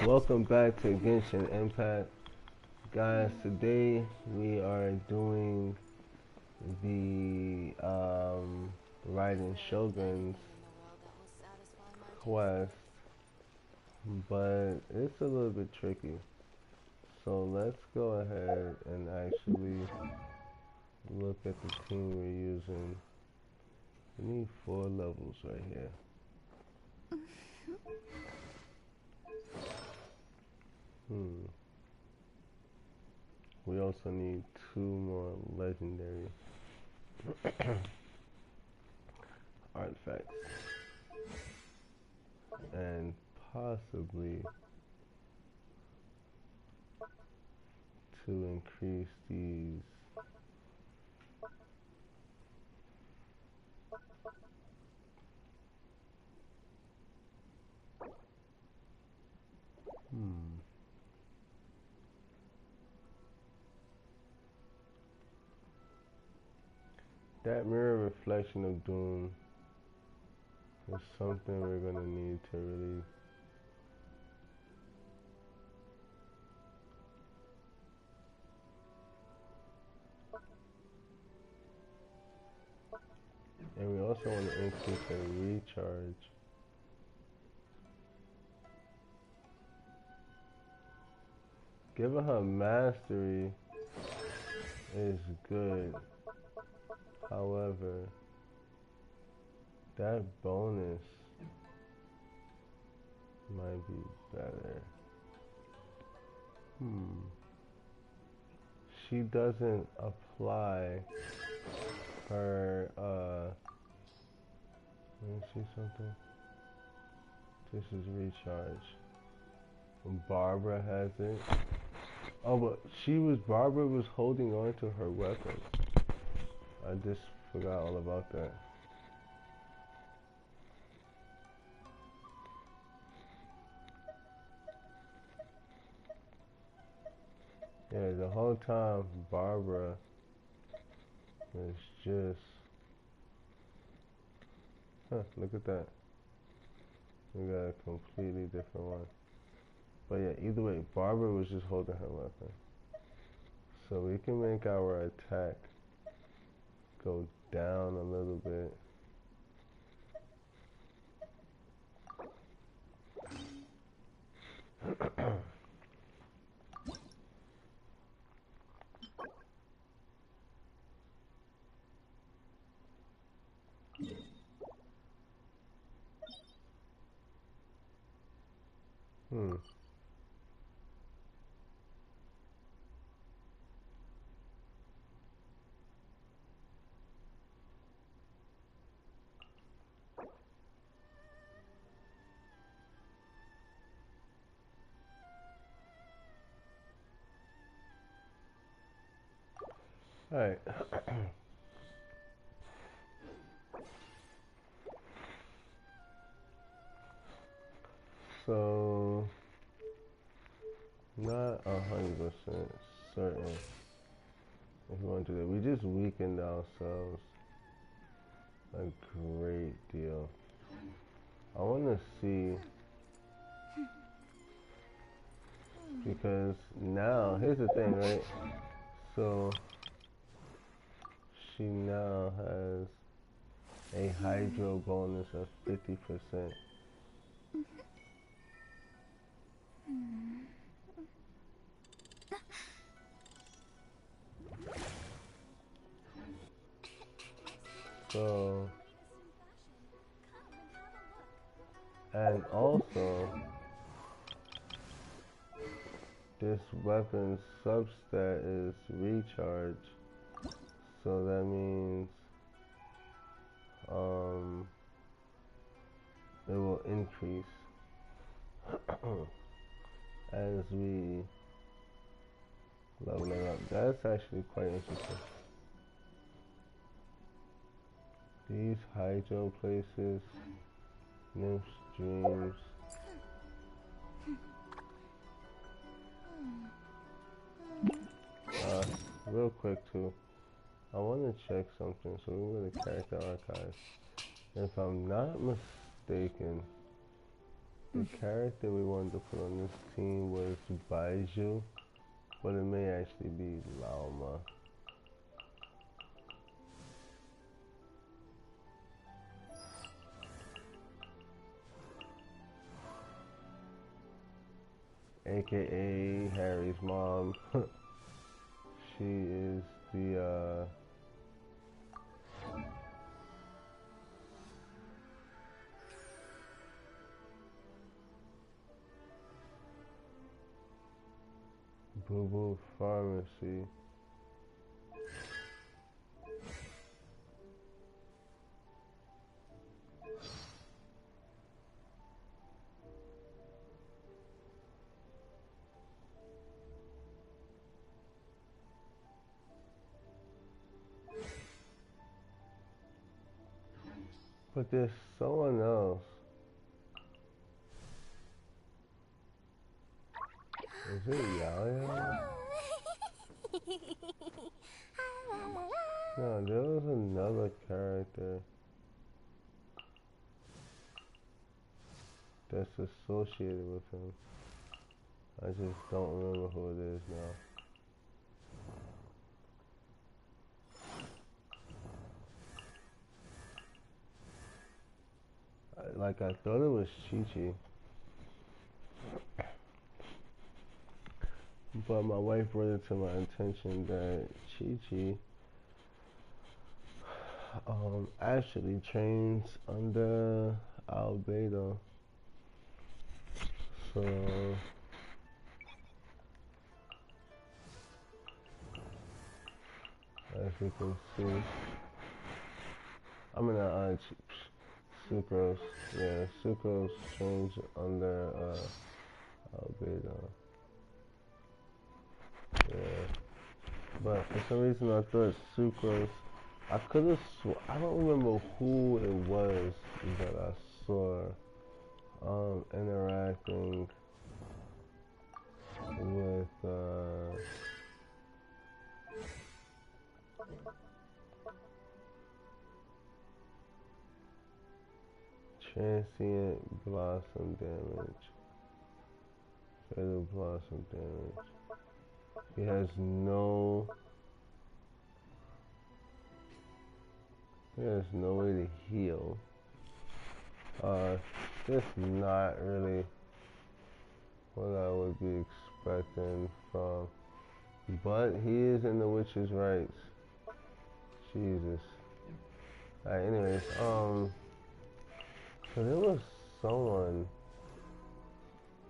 Welcome back to Genshin Impact. Guys, today we are doing the Raiden Shogun's quest, but it's a little bit tricky. So let's go ahead and actually look at the team we're using. We need 4 levels right here. We also need 2 more legendary artifacts. And possibly to increase these that mirror reflection of doom is something we're gonna need to really and we also want to increase the recharge. Giving her mastery is good. However, that bonus might be better. She doesn't apply her, let me see something. This is recharge. Barbara has it. Oh, but Barbara was holding on to her weapon. I just forgot all about that. Yeah, the whole time Barbara was just... look at that. We got a completely different one. But yeah, either way, Barbara was just holding her weapon. So we can make our attack go down a little bit. Alright. So, not 100% certain if we want to do that. We just weakened ourselves a great deal. I want to see, because now, here's the thing, right? So, she now has a hydro bonus of 50%. So, and also, this weapon's substat is recharge, so that means it will increase as we level it up. That's actually quite interesting. These hydro places, nymph streams. Real quick too, I want to check something. So we go to character archives. If I'm not mistaken, The character we wanted to put on this team was Baiju, but it may actually be Lauma. AKA Harry's mom. She is the Boo Boo Pharmacy. But there's someone else. Is it Yaya? No, there was another character that's associated with him. I just don't remember who it is now. Like, I thought it was Chi-Chi. But my wife brought it to my attention that Chi-Chi actually trains under Albedo. So as you can see, I'm gonna Sucrose. Yeah, Sucrose trains under Albedo. Yeah. But for some reason I thought Sucrose, I could have I don't remember who it was that I saw interacting with transient blossom damage. Fatal blossom damage. He has no way to heal. Just not really what I would be expecting from, but he is in the witch's rights. Jesus. Alright, anyways, so there was someone,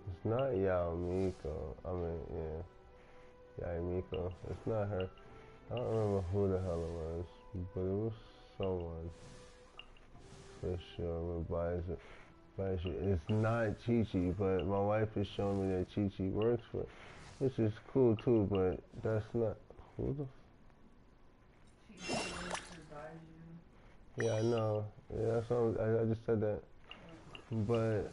it's not Yaomiko, I mean, yeah, Yaomiko, it's not her. I don't remember who the hell it was, but it was someone, for sure, with Baiju. It's not Chi-Chi, but my wife is showing me that Chi-Chi works for it, which is cool too, but that's not, who the yeah, I know. Yeah, that's what I just said that. But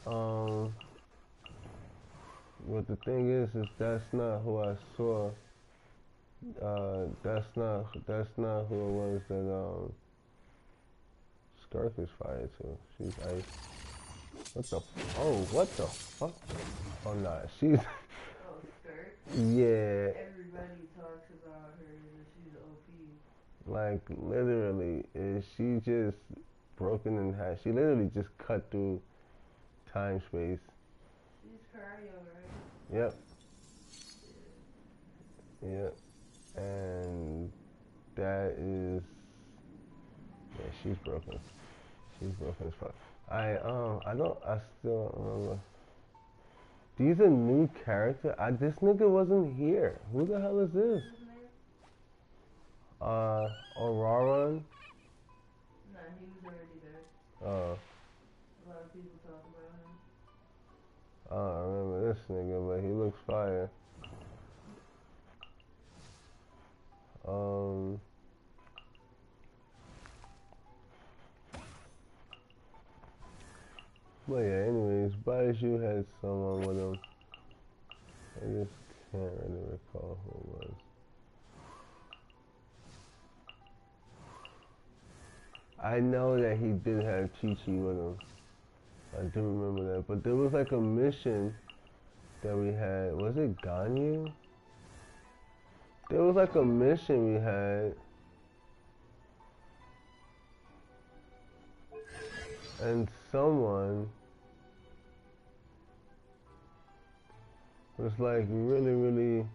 what the thing is that's not who I saw. That's not who it was that Skirk is fired to. She's ice. What the fuck? Oh nah, she's. Oh, Skirk. Yeah. Everybody talks about her that she's OP. Like literally, she just broken in half. She literally just cut through time space. She's cardio, right? Yep. Yep. And that is, yeah, she's broken. She's broken as fuck. I still don't remember. These are new character. This nigga wasn't here. Who the hell is this? Auroran? Nah, he was already there. Oh. A lot of people talk about him. I don't remember this nigga, but he looks fire. But yeah, anyways, Baiju had someone with him. I just can't really recall who it was. I know that he did have Chi-Chi with him. I do remember that. But there was like a mission that we had. Was it Ganyu? There was like a mission we had. And someone was like really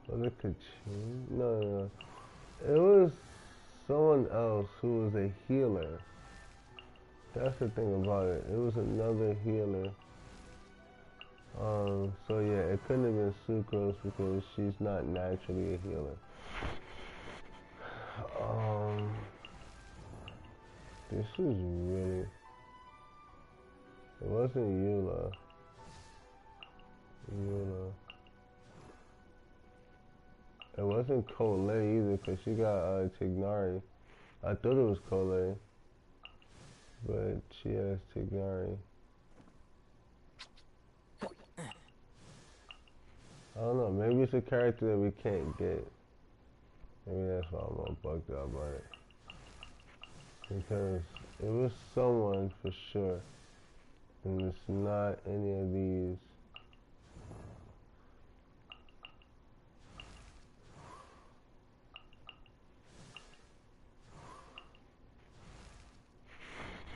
was it Kachin? No. It was someone else who was a healer. That's the thing about it. It was another healer. So yeah, it couldn't have been Sucrose because she's not naturally a healer. This is really... It wasn't Eula. It wasn't Cole either because she got Tignari. I thought it was Cole, but she has Tignari. I don't know, maybe it's a character that we can't get. Maybe that's why I'm all bugged out by it. Because it was someone for sure. And it's not any of these.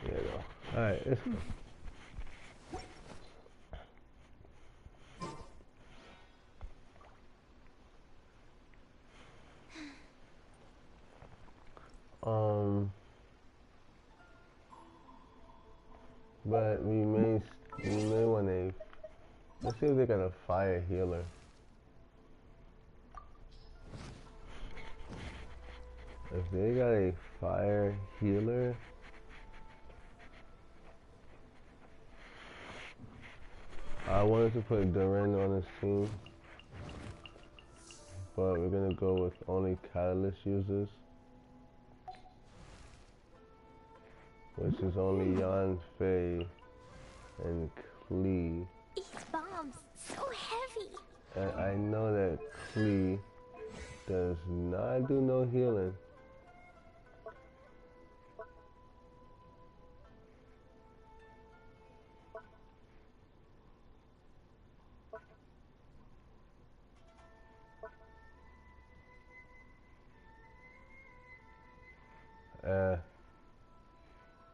Yeah, no. Alright, let's go. But we may want a... Let's see if they got a fire healer. If they got a fire healer... I wanted to put Duran on his team. But we're gonna go with only Catalyst users. Which is only Yan Fei and Klee. These bombs, so heavy. And I know that Klee does not do no healing.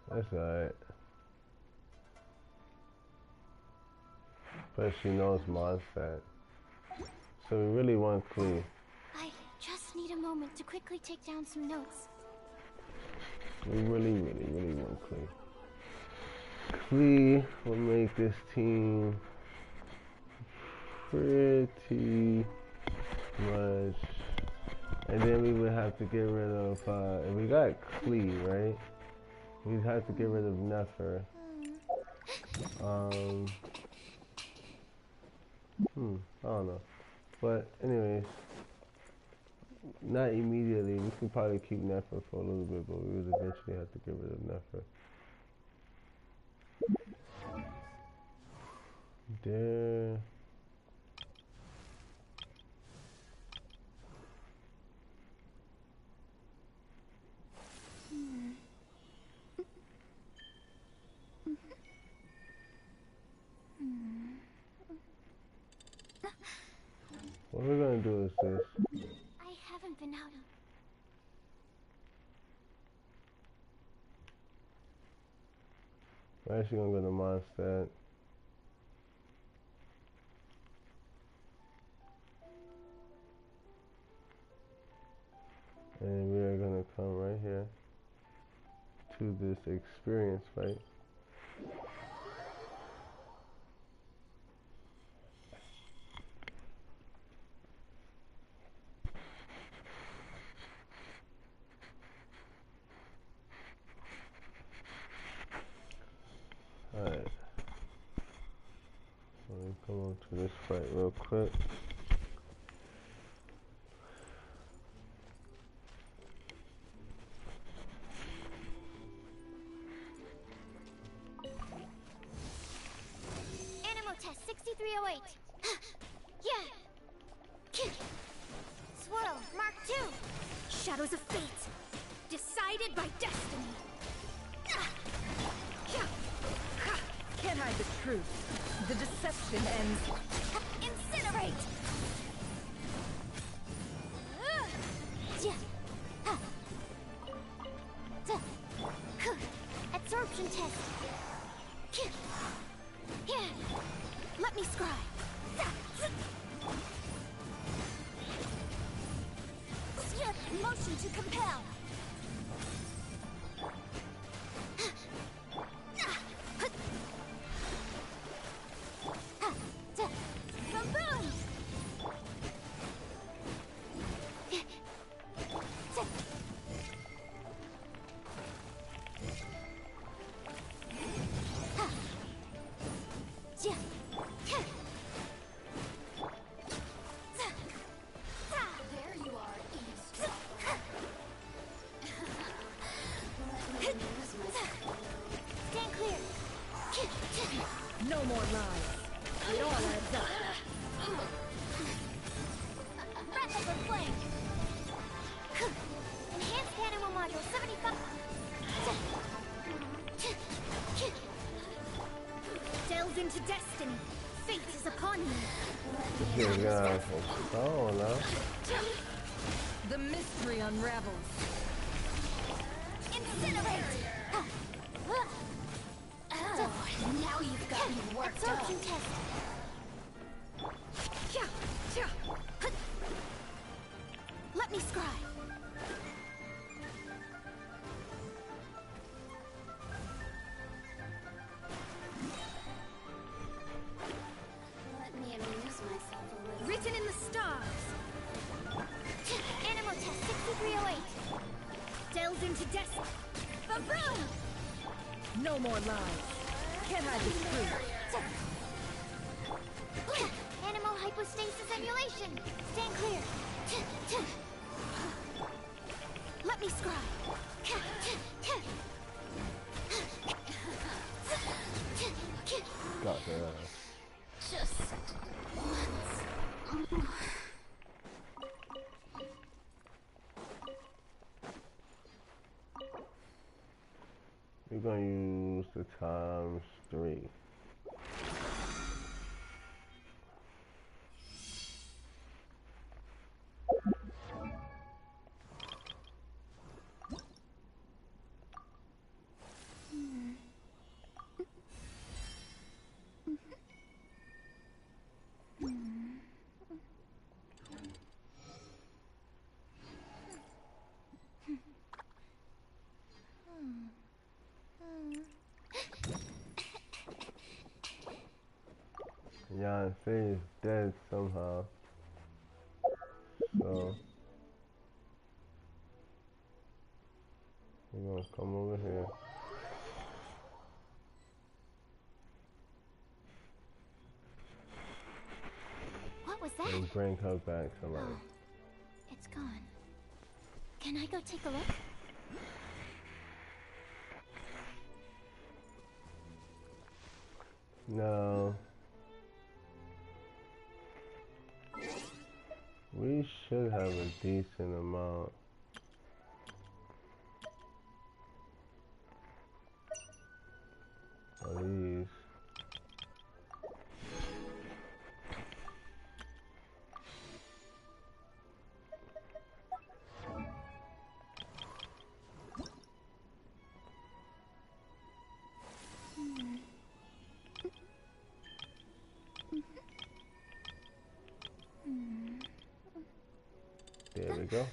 That's alright. But she knows Mondstadt. So we really want Klee. I just need a moment to quickly take down some notes. We really want Klee. Klee will make this team pretty much. And then we would have to get rid of, if we got Klee, right? We'd have to get rid of Nefer. I don't know. But anyways, not immediately. We could probably keep Nefer for a little bit, but we would eventually have to get rid of Nefer. There. What we're gonna do is this. I haven't been out of... We're actually gonna go to Mondstadt. And we are gonna come right here to this experience fight. Alright. Let me come on to this fight real quick. Animal test 6308. Yeah. Swirl, Mark 2. hide the truth. The deception ends. Incinerate! Absorption test. Let me scry. Motion to compel. Baboon! There you are, eavesdropper. Stand clear. No more lies. It all adds up. Breath of the flame. Enhanced animal module 75. Delves into destiny. Fate is upon you. This guy from Stone, huh? The mystery unravels. Incinerate! Now you've got me worked up. Absorption test. Let me scry. Let me amuse myself a little. Written in the stars. Animal test 6308. Delves into destiny. Baboon! No more lies. Can't hide the truth. Animal hypostasis emulation. Stand clear. Let me scry. Got that. Just once. We're gonna use the ×3. Jan's face dead somehow. So we're gonna come over here. What was that? And bring her back to life. Oh, it's gone. Can I go take a look? No. We should have a decent amount. Of these. There we go.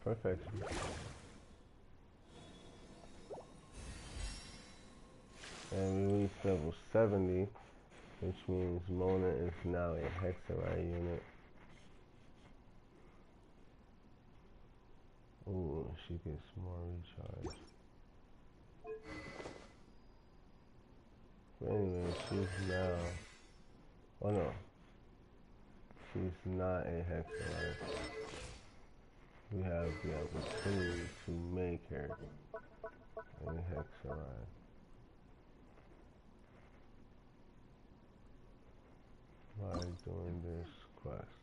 Perfect. And we reached level 70, which means Mona is now a Hexarite unit. Ooh, she gets more recharge. But anyway, she's now... Oh no. She's not a Hexarite. We have the opportunity to make her a Hexarite. By doing this quest.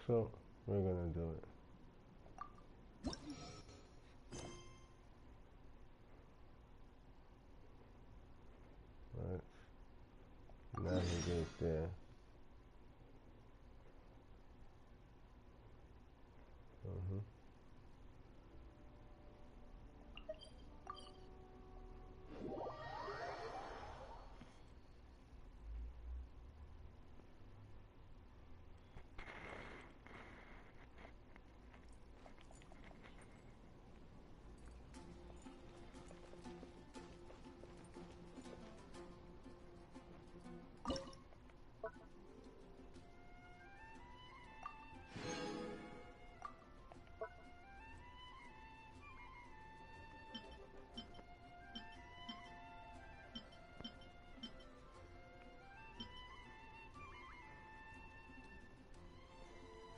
So we're gonna do it. Let's navigate there.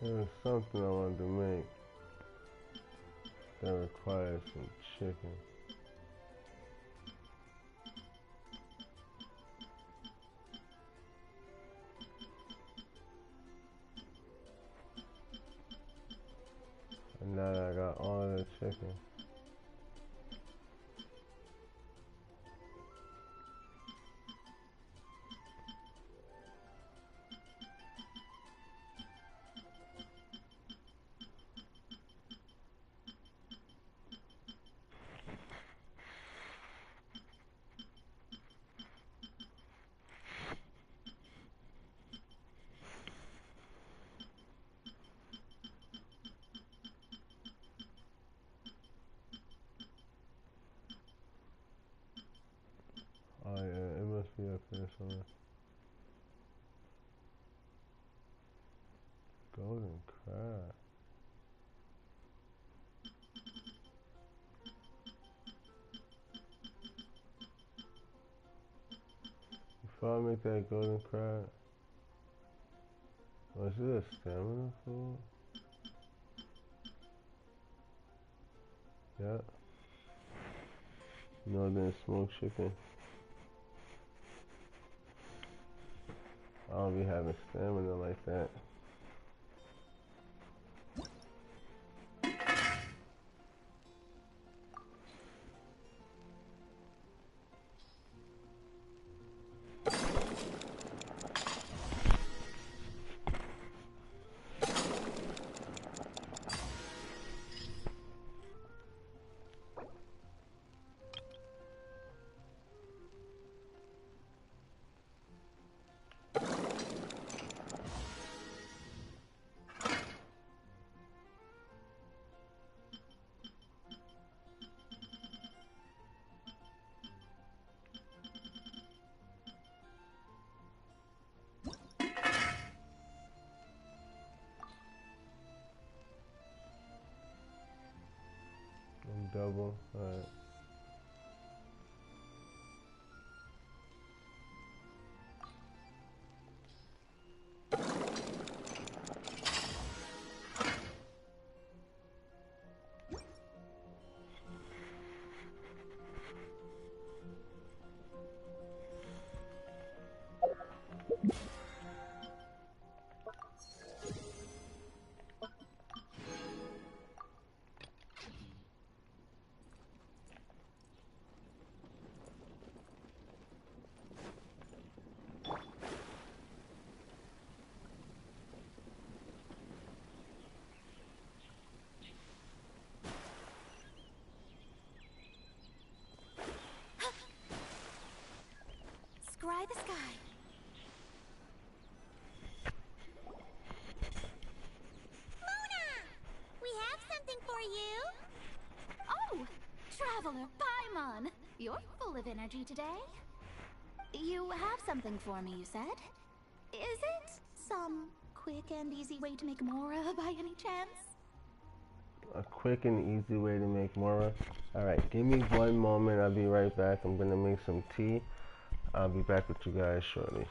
There was something I wanted to make that requires some chicken. And now that I got all of the chicken. Oh yeah, it must be up here somewhere. Golden crab. Before I make that golden crab, was it a stamina food? Yep. Northern smoked chicken. I don't be having stamina like that. And double, alright. Scry the sky. Mona! We have something for you. Oh, Traveler Paimon. You're full of energy today. You have something for me, you said? Is it some quick and easy way to make Mora by any chance? A quick and easy way to make Mora. Alright, give me one moment. I'll be right back. I'm gonna make some tea. I'll be back with you guys shortly.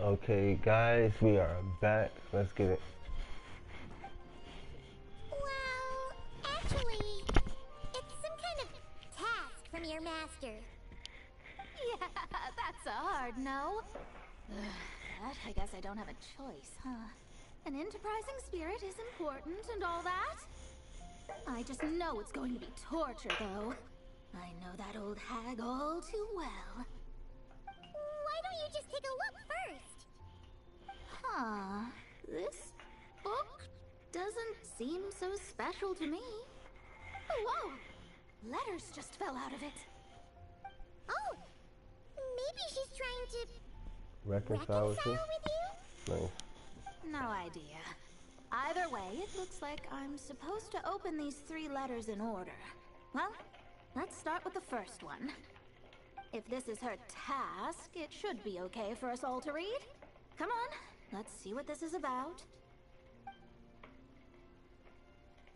Okay, guys, we are back. Let's get it. Well, actually, it's some kind of task from your master. Yeah, that's a hard no. But I guess I don't have a choice, huh? An enterprising spirit is important and all that. I just know it's going to be torture, though. I know that old hag all too well. Why don't you just take a look first? Huh. This book doesn't seem so special to me. Oh, whoa! Letters just fell out of it. Oh! Maybe she's trying to Reconcile with you? Nice. No idea. Either way, it looks like I'm supposed to open these 3 letters in order. Well, let's start with the first one. If this is her task, it should be okay for us all to read. Come on, let's see what this is about.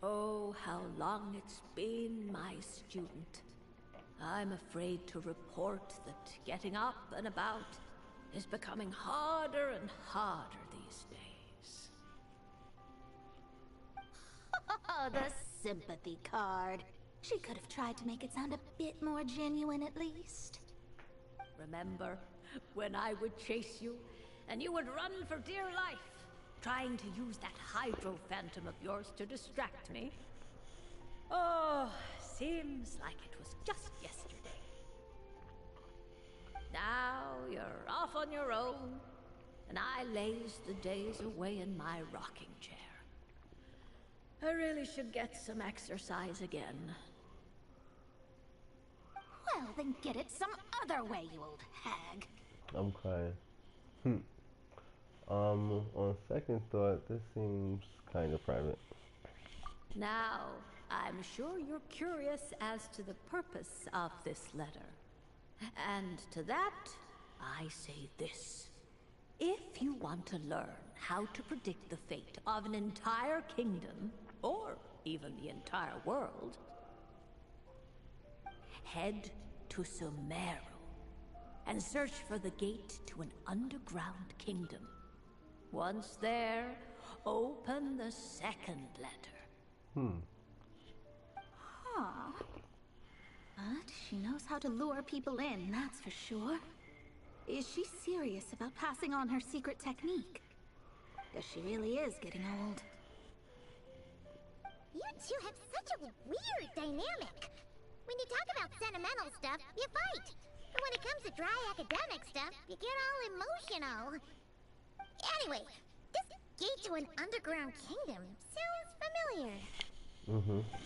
Oh, how long it's been, my student. I'm afraid to report that getting up and about is becoming harder and harder these days. Oh, the sympathy card. She could have tried to make it sound a bit more genuine at least. Remember when I would chase you and you would run for dear life, trying to use that hydro phantom of yours to distract me? Oh, seems like it was just yesterday. Now you're off on your own, and I laze the days away in my rocking chair. I really should get some exercise again. Well, then get it some other way, you old hag. I'm crying. On second thought, this seems kind of private. Now, I'm sure you're curious as to the purpose of this letter. And to that, I say this. If you want to learn how to predict the fate of an entire kingdom, or even the entire world, head to Sumeru and search for the gate to an underground kingdom. Once there, open the second letter. Huh. But she knows how to lure people in, that's for sure. Is she serious about passing on her secret technique? Guess she really is getting old. You two have such a weird dynamic. When you talk about sentimental stuff, you fight. But when it comes to dry academic stuff, you get all emotional. Anyway, this gate to an underground kingdom sounds familiar.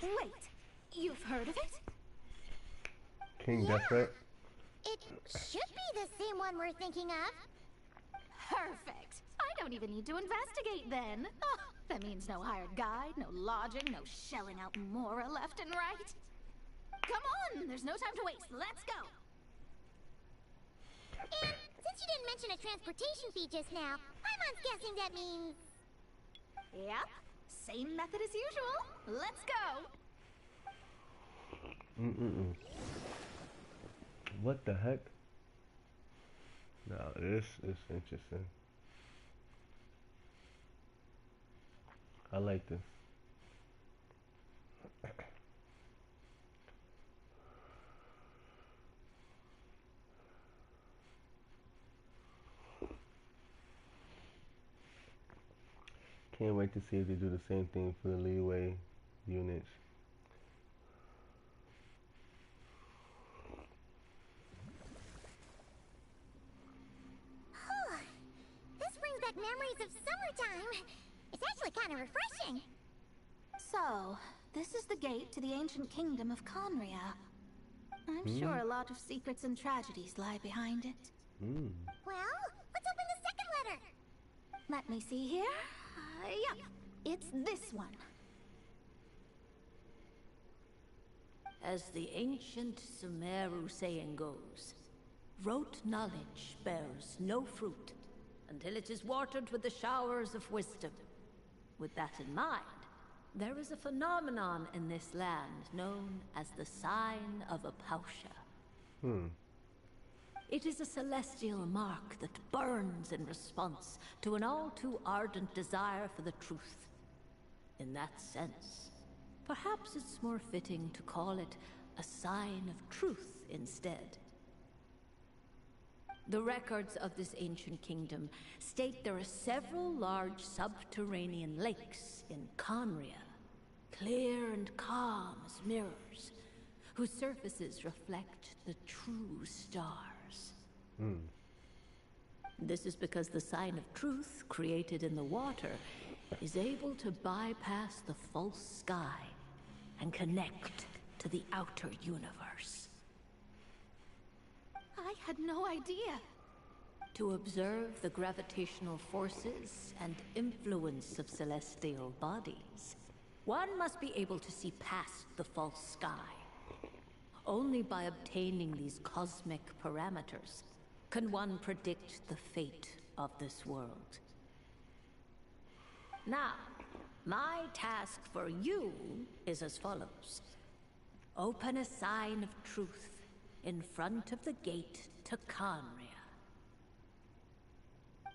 Wait, you've heard of it? King Deathrat? It should be the same one we're thinking of. Perfect. I don't even need to investigate then. Oh, that means no hired guide, no lodging, no shelling out Mora left and right. Come on, there's no time to waste. Let's go. And since you didn't mention a transportation fee just now, Paimon's guessing that means... Yep, same method as usual. Let's go. What the heck? Now this is interesting. I like this. Can't wait to see if they do the same thing for the leeway units. This brings back memories of summertime. It's actually kind of refreshing. So, this is the gate to the ancient kingdom of Conria. I'm sure a lot of secrets and tragedies lie behind it. Well, let's open the second letter. Let me see here. Yep, it's this one. As the ancient Sumeru saying goes, rote knowledge bears no fruit until it is watered with the showers of wisdom. With that in mind, there is a phenomenon in this land known as the sign of Apausha. It is a celestial mark that burns in response to an all too ardent desire for the truth. In that sense, perhaps it's more fitting to call it a sign of truth instead. The records of this ancient kingdom state there are several large subterranean lakes in Conria, clear and calm as mirrors, whose surfaces reflect the true stars. This is because the sign of truth created in the water is able to bypass the false sky and connect to the outer universe. I had no idea. To observe the gravitational forces and influence of celestial bodies, one must be able to see past the false sky. Only by obtaining these cosmic parameters can one predict the fate of this world. Now, my task for you is as follows. Open a sign of truth in front of the gate to Conria.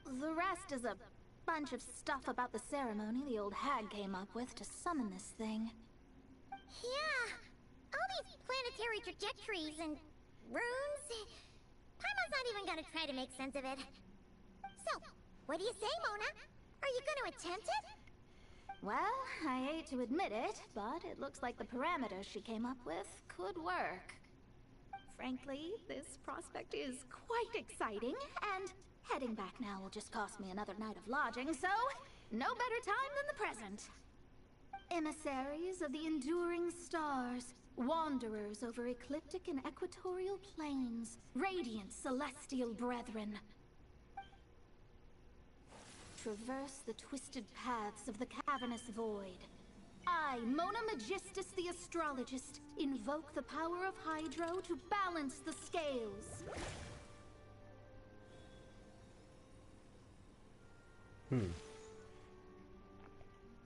The rest is a bunch of stuff about the ceremony the old hag came up with to summon this thing. Yeah, all these planetary trajectories and runes. Paimon's not even gonna try to make sense of it. So, what do you say, Mona? Are you gonna attempt it? Well, I hate to admit it, but it looks like the parameters she came up with could work. Frankly, this prospect is quite exciting, and heading back now will just cost me another night of lodging, so no better time than the present. Emissaries of the enduring stars, wanderers over ecliptic and equatorial plains, radiant celestial brethren. Traverse the twisted paths of the cavernous void. I, Mona Magistus the Astrologist, invoke the power of Hydro to balance the scales.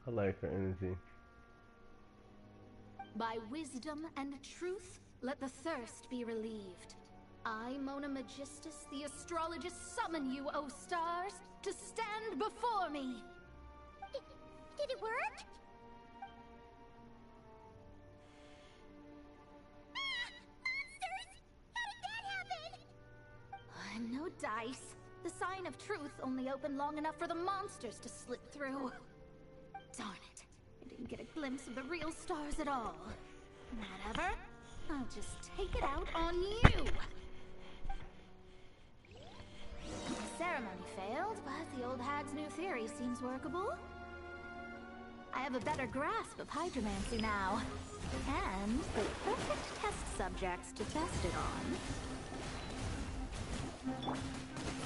I like her energy. By wisdom and truth, let the thirst be relieved. I, Mona Magistus the Astrologist, summon you, O stars, to stand before me! Did it work? Monsters! How did that happen? No dice. The sign of truth only opened long enough for the monsters to slip through. Darn it. I didn't get a glimpse of the real stars at all. Whatever. I'll just take it out on you! The ceremony failed, but the old hag's new theory seems workable. I have a better grasp of hydromancy now. And the perfect test subjects to test it on.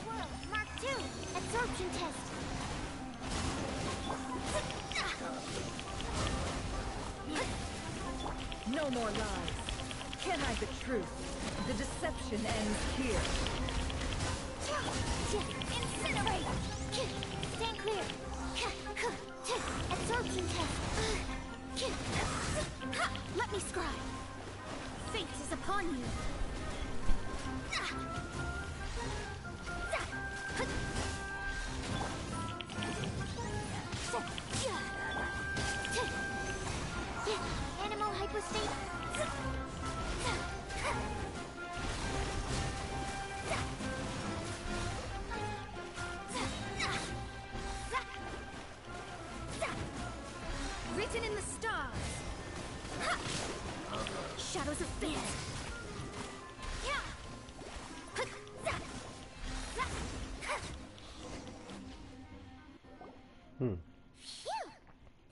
World Mark II, absorption test. No more lies. Can I the truth? The deception ends here. Incinerate! Stand clear. Absorption test. Let me scribe. Fate is upon you. Animal hypostate. Written in the stars. Shadows of fate.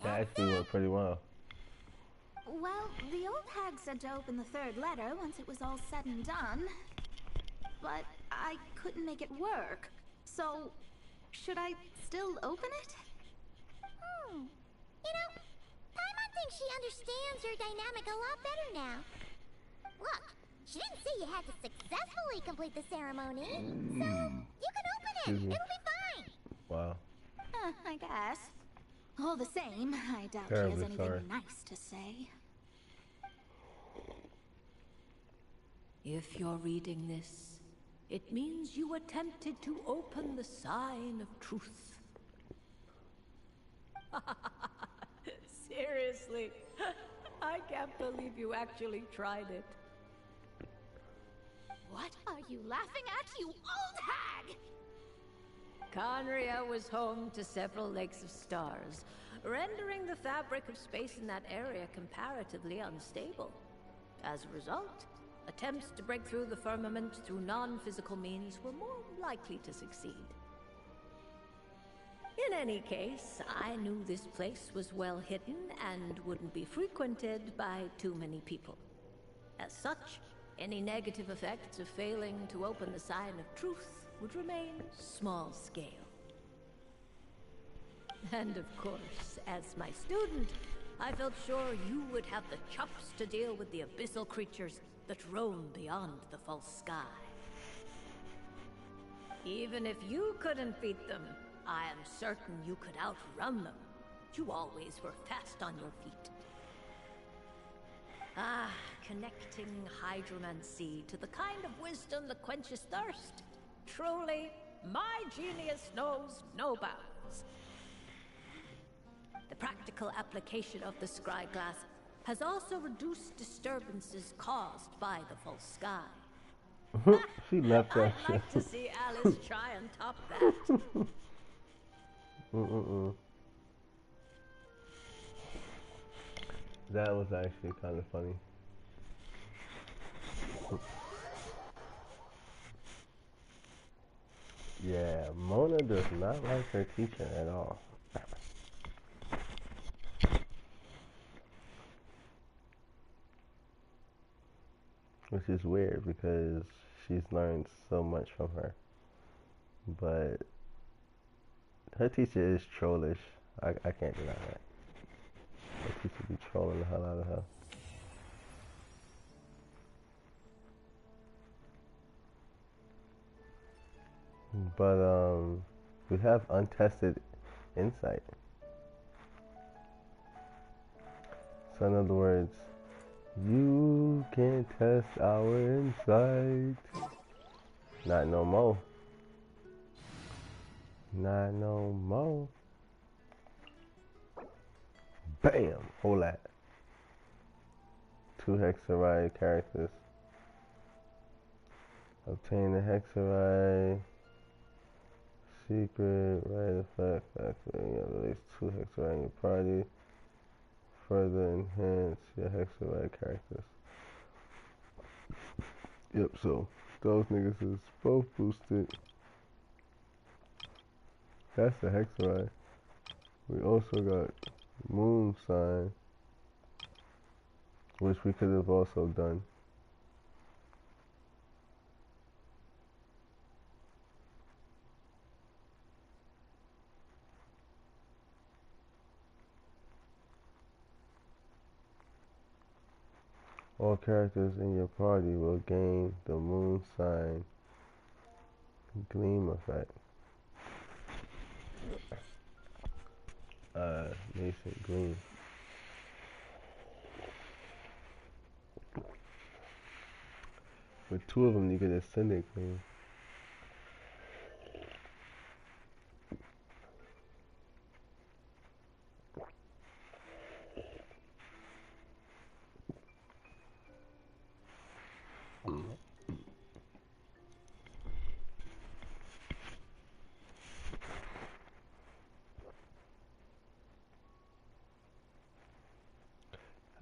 That actually went pretty well. Well, the old hag said to open the third letter once it was all said and done. But I couldn't make it work. So, should I still open it? You know, Paimon thinks she understands your dynamic a lot better now. Look, she didn't say you had to successfully complete the ceremony, so you can open it. It'll be fine. Wow. I guess. All the same, I doubt she Terribly has anything sorry. nice to say. If you're reading this, It means you attempted to open the sign of truth. Seriously, I can't believe you actually tried it. What are you laughing at, you old hag? Conria was home to several lakes of stars, rendering the fabric of space in that area comparatively unstable. As a result, attempts to break through the firmament through non-physical means were more likely to succeed. In any case, I knew this place was well hidden and wouldn't be frequented by too many people. As such, any negative effects of failing to open the sign of truth would remain small scale. And of course, as my student, I felt sure you would have the chops to deal with the abyssal creatures that roam beyond the false sky. Even if you couldn't beat them, I am certain you could outrun them. You always were fast on your feet. Ah, connecting hydromancy to the kind of wisdom that quenches thirst. Truly, my genius knows no bounds. The practical application of the scry glass has also reduced disturbances caused by the false sky. She left that I'd shit. like to see Alice try and top that. That was actually kind of funny. Yeah, Mona does not like her teacher at all. Which is weird because she's learned so much from her. But her teacher is trollish. I can't deny that. Her teacher be trolling the hell out of her. But we have untested insight. So in other words, you can test our insight. Not no more. Not no more. Bam! Hold that. 2 Hexarite characters. Obtain the Hexarite. Secret, right effect, factor. You have at least 2 Hexarite in your party. Further enhance your Hexarite characters. Yep, so those niggas is both boosted. That's the Hexarite. We also got Moon Sign, which we could have also done. All characters in your party will gain the Moon Sign Gleam effect. Nascent Gleam. With 2 of them, you get Ascendant Gleam.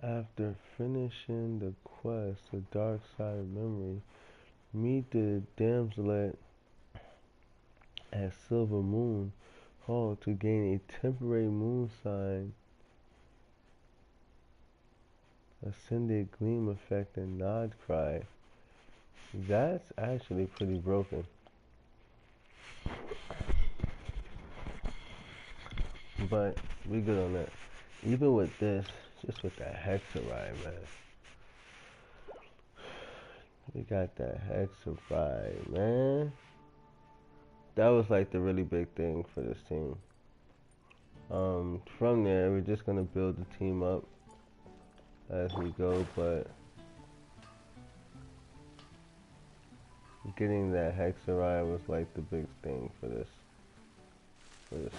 After finishing the quest, The Dark Side of Memory, meet the damselet at Silver Moon Hall to gain a temporary moon sign, Ascended Gleam effect, and Nod Cry. That's actually pretty broken. But we good on that. Even with this, just with the Hexarite, man. We got that Hexarite, man. That was like the really big thing for this team. From there, we're just gonna build the team up as we go, but getting that Hexarite was like the big thing for this thing.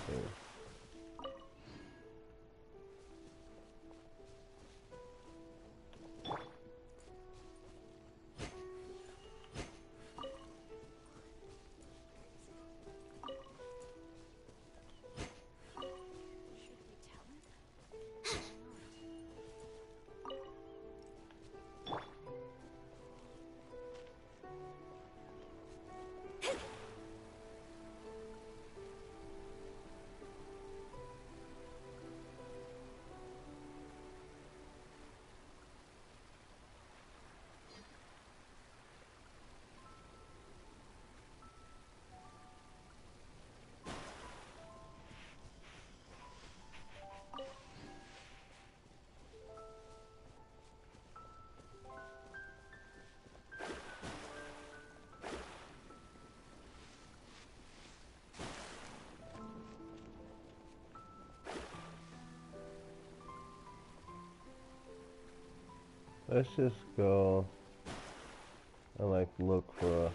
Let's just go and like look for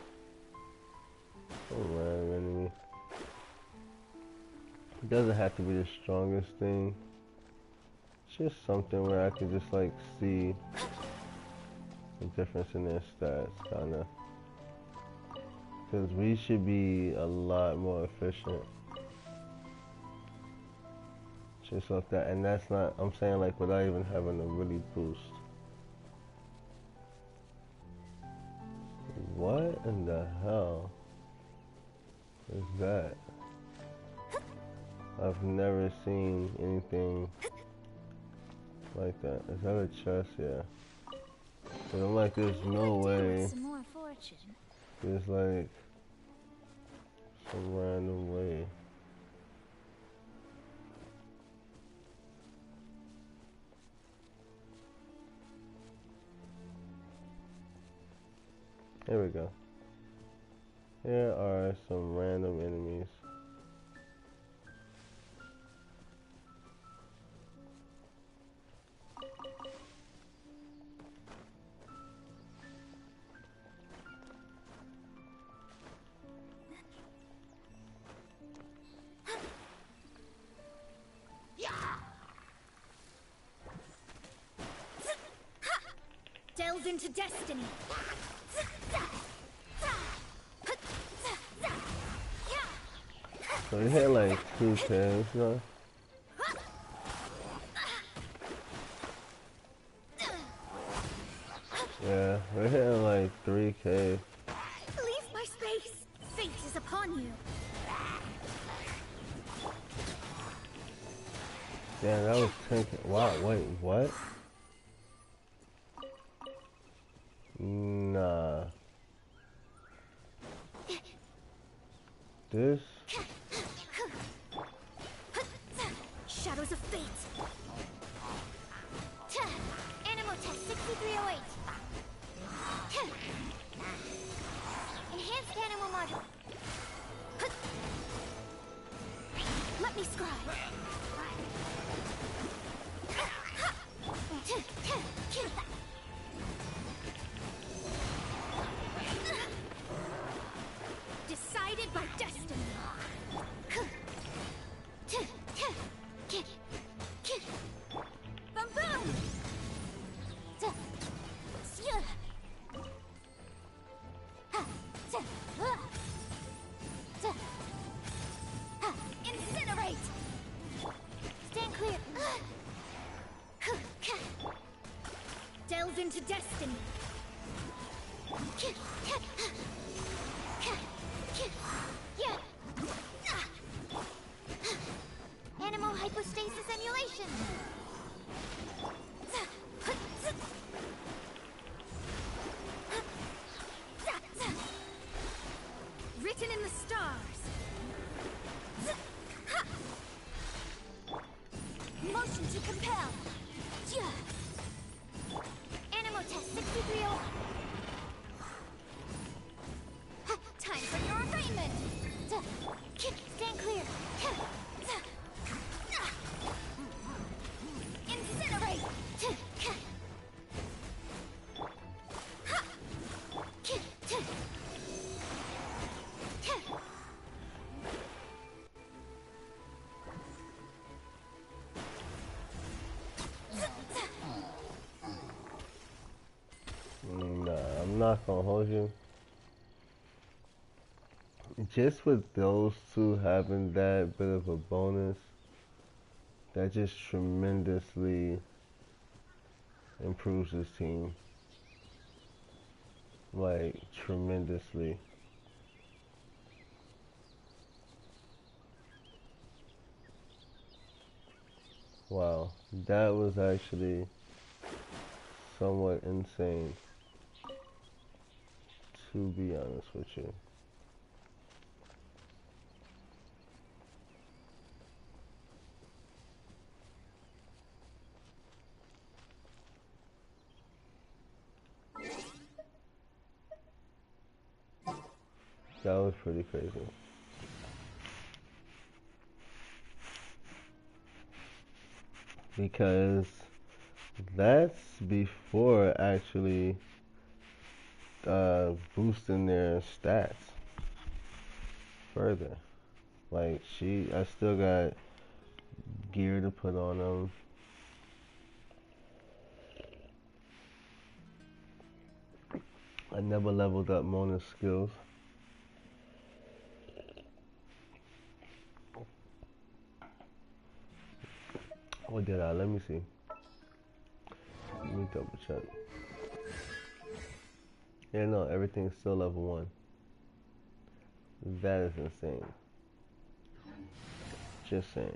a random enemy. It doesn't have to be the strongest thing. It's just something where I can just like see the difference in their stats, kinda. Because we should be a lot more efficient. Just like that, and that's not, I'm saying like without even having to really boost. What in the hell is that? I've never seen anything like that. Is that a chest? Yeah. But I'm like, there's no way. Some more fortune. There's like some random way. Here we go. Here are some random enemies. Delve into destiny. So we hit like 2 kills, you know? Yeah, we're hitting like 3K. Leave my space. Fate is upon you. Damn, that was 10K. Wow, wait, what? Nah. This? Shadows of fate. Animal test 6308. Enhanced animal module. Let me scribe. Decided by destiny. Boom boom. Incinerate. Stand clear. Delve into destiny. Animal hypostasis emulation. Written in the stars. Motion to compel. Animal test 6301. Time for your arraignment. Stand clear. not gonna hold you. Just with those two having that bit of a bonus, that just tremendously improves this team. Like, tremendously. Wow, that was actually somewhat insane, to be honest with you. That was pretty crazy. Because that's before actually boosting their stats further. Like, I still got gear to put on them. I never leveled up Mona's skills. Or did I? Let me see. Let me double check. Yeah, no, everything's still level 1. That is insane. Just saying.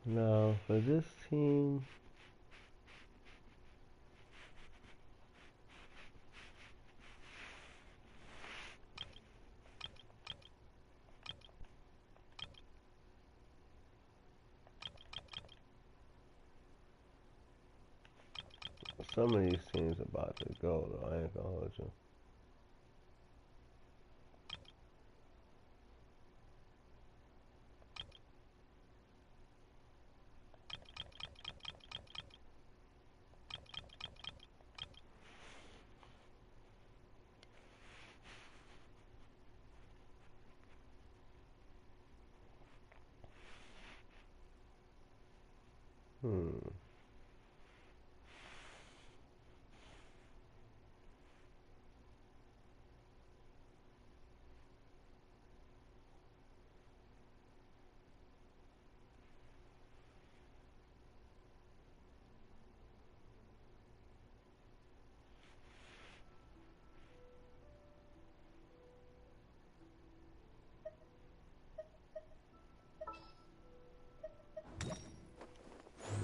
Now, for this team, some of these teams about to go, though. I ain't gonna hold you.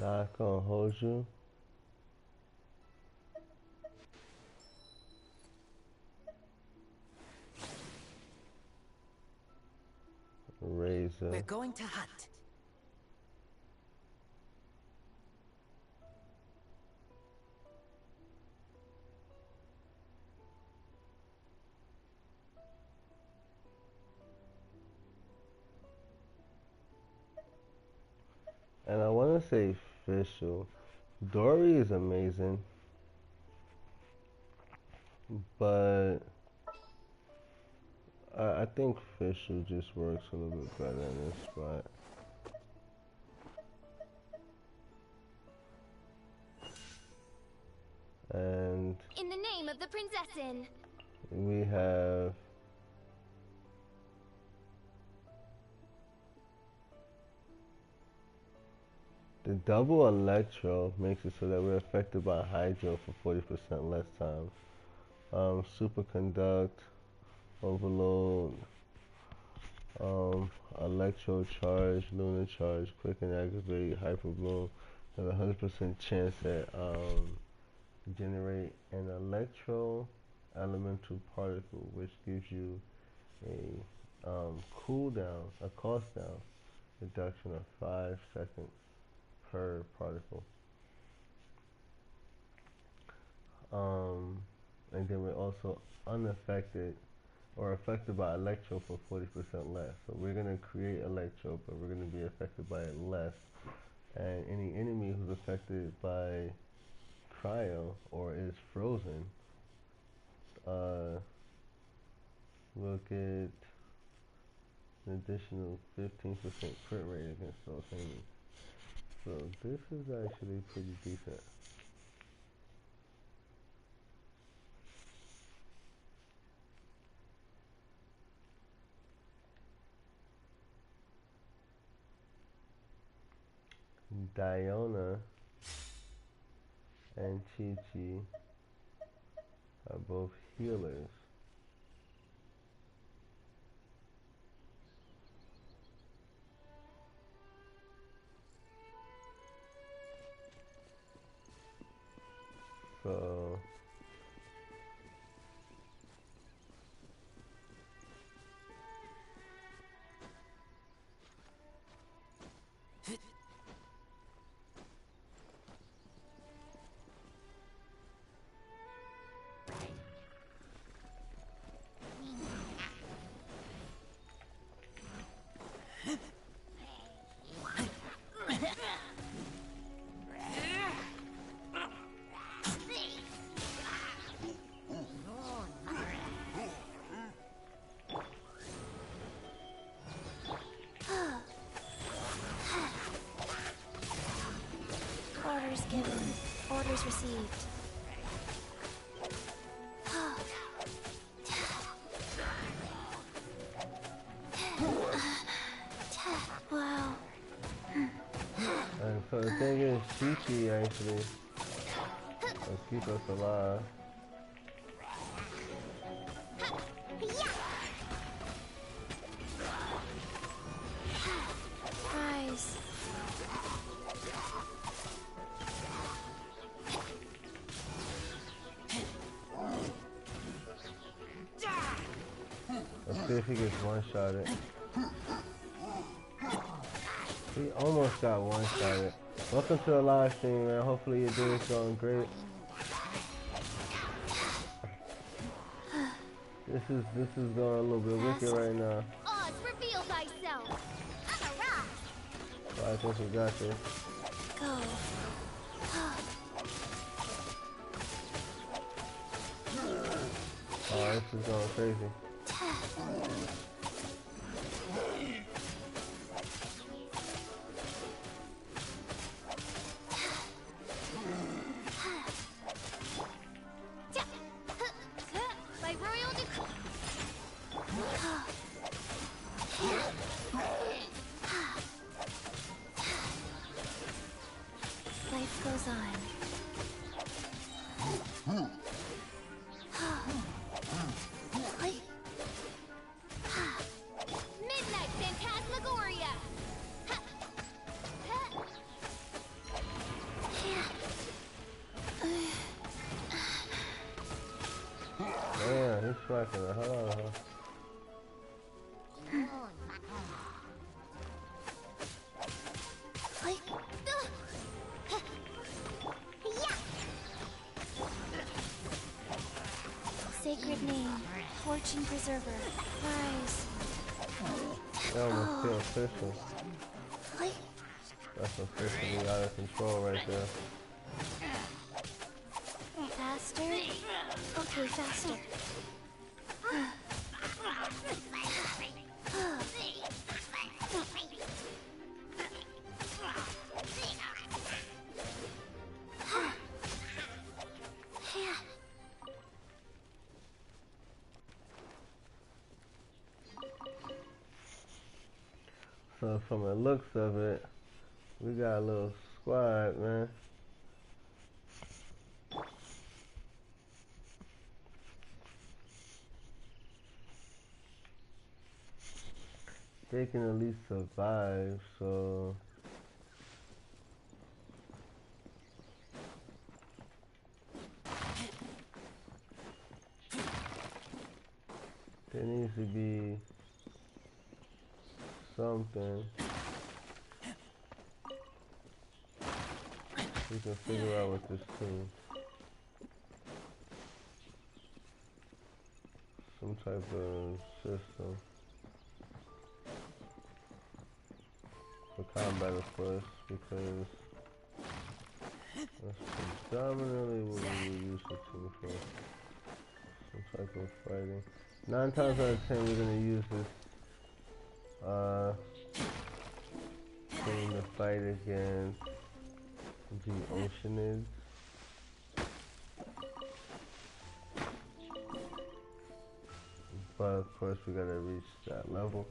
Not gonna hold you. Razor. We're going to hunt. And I want to say Fischl. Dory is amazing, but I think Fischl just works a little bit better in this spot. And In the name of the Prinzessin. we have the double electro makes it so that we're affected by hydro for 40% less time. Superconduct, overload, electro charge, lunar charge, quick and aggravate, hyper bloom. Have a 100% chance at generate an electro elemental particle, which gives you a cooldown, a cost down reduction of 5 seconds per particle. And then we're also unaffected or affected by electro for 40% less. So we're going to create electro, but we're going to be affected by it less. And any enemy who's affected by cryo or is frozen we'll get an additional 15% crit rate against those enemies. So this is actually pretty decent. Diona and Chi-Chi are both healers. So Orders given. Orders received. Wow. and so the thing is, Chi-Chi actually will keep us alive. Rise. Let's see if he gets one-shotted. He almost got one-shotted. Welcome to the live stream, man. Hopefully your day is going great. This is going a little bit wicked right now. Oz, reveal thyself. I'm a rock. So I think we got this. Go. Oh, this is going crazy. By royal decree. Life goes on. Midnight Phantasmagoria! Damn, he's smacking the hell out of her. Sacred name, fortune preserver, rise. That almost killed Fisher. That's officially out of control right there. Faster? Okay, faster. So from the looks of it, we got a little squad, man. They can at least survive, so there needs to be something we can figure out with this team. Some type of system for combat, of course, because that's predominantly what we use the team for. some type of fighting. 9 times out of 10 we're gonna use this thing to fight against the Oceanids. But of course we gotta reach that level.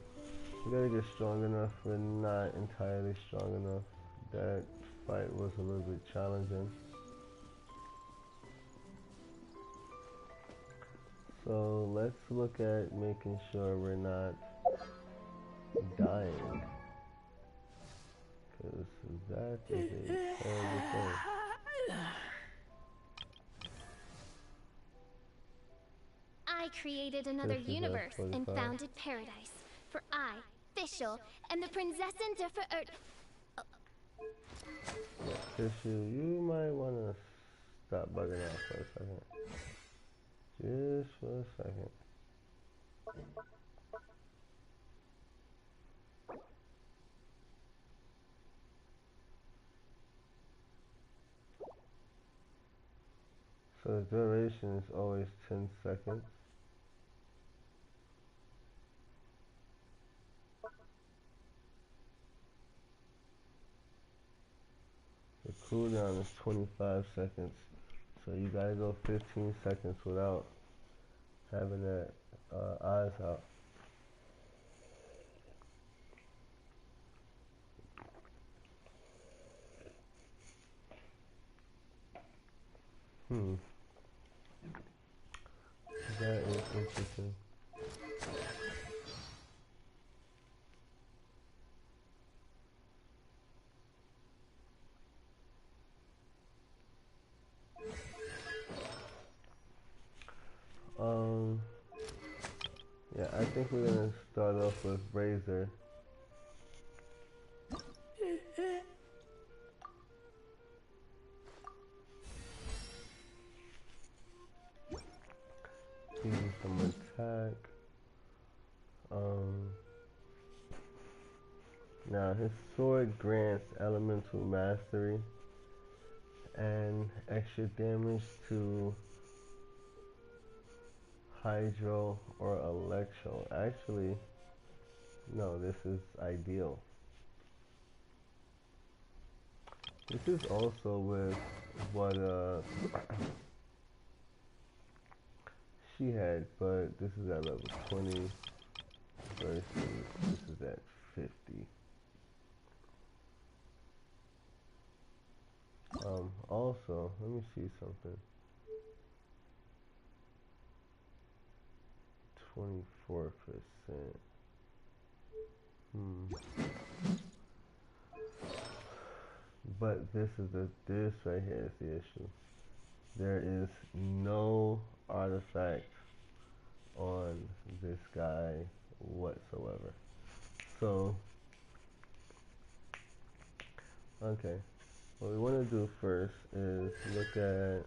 We gotta get strong enough. We're not entirely strong enough. That fight was a little bit challenging. So let's look at making sure we're not dying. Because that is a terrible thing. I created another This is universe and F45. founded paradise. For I, Fischl, and the Prinzessin der Verirrt. Tissue, you might want to stop bugging out for a second. Just for a second. So the duration is always 10 seconds. The cooldown is 25 seconds. So you gotta go 15 seconds without having that eyes out. That is interesting. Yeah, I think we're gonna start off with Razor. Using some attack. Now his sword grants elemental mastery and extra damage to hydro or electro. Actually, no, this is ideal. This is also with what she had, but this is at level 20 versus this is at 50. Also, let me see something. 24%. But this right here is the issue. There is no artifact on this guy whatsoever. So, okay. What we want to do first is look at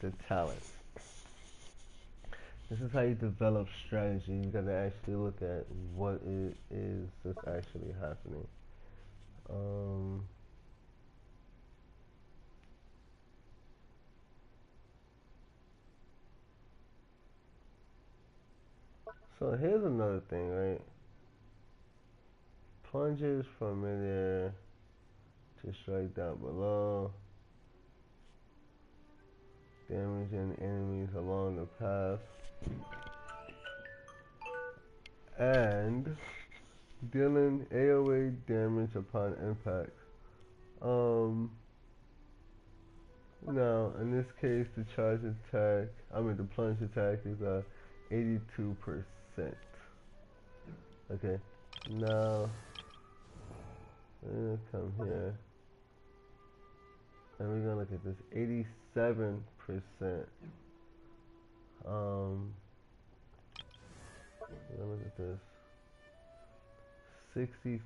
the talents. This is how you develop strategy. You gotta actually look at what it is that's actually happening. So here's another thing, right? Plunges from midair to strike down below, damaging enemies along the path, and dealing AoE damage upon impact. Now in this case, the plunge attack is 82%. Okay, now we're gonna come here and we're gonna look at this 87%. We're gonna look at this 63%.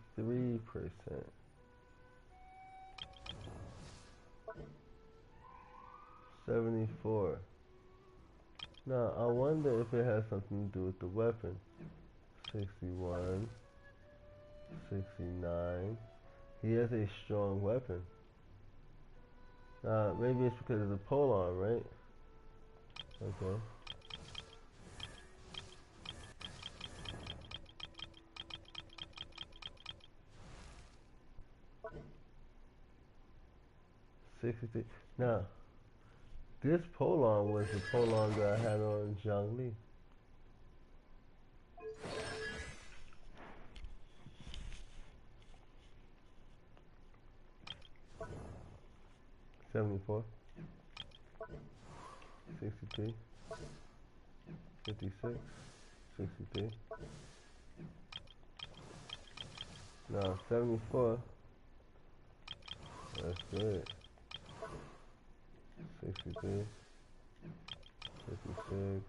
74. Now I wonder if it has something to do with the weapon. 61. 69. He has a strong weapon. Maybe it's because of the pole arm, right? Okay. $63. Now, this pole arm was the pole arm that I had on Zhongli. $74, $63, $56, $63. No, 74. That's good. 63, 56,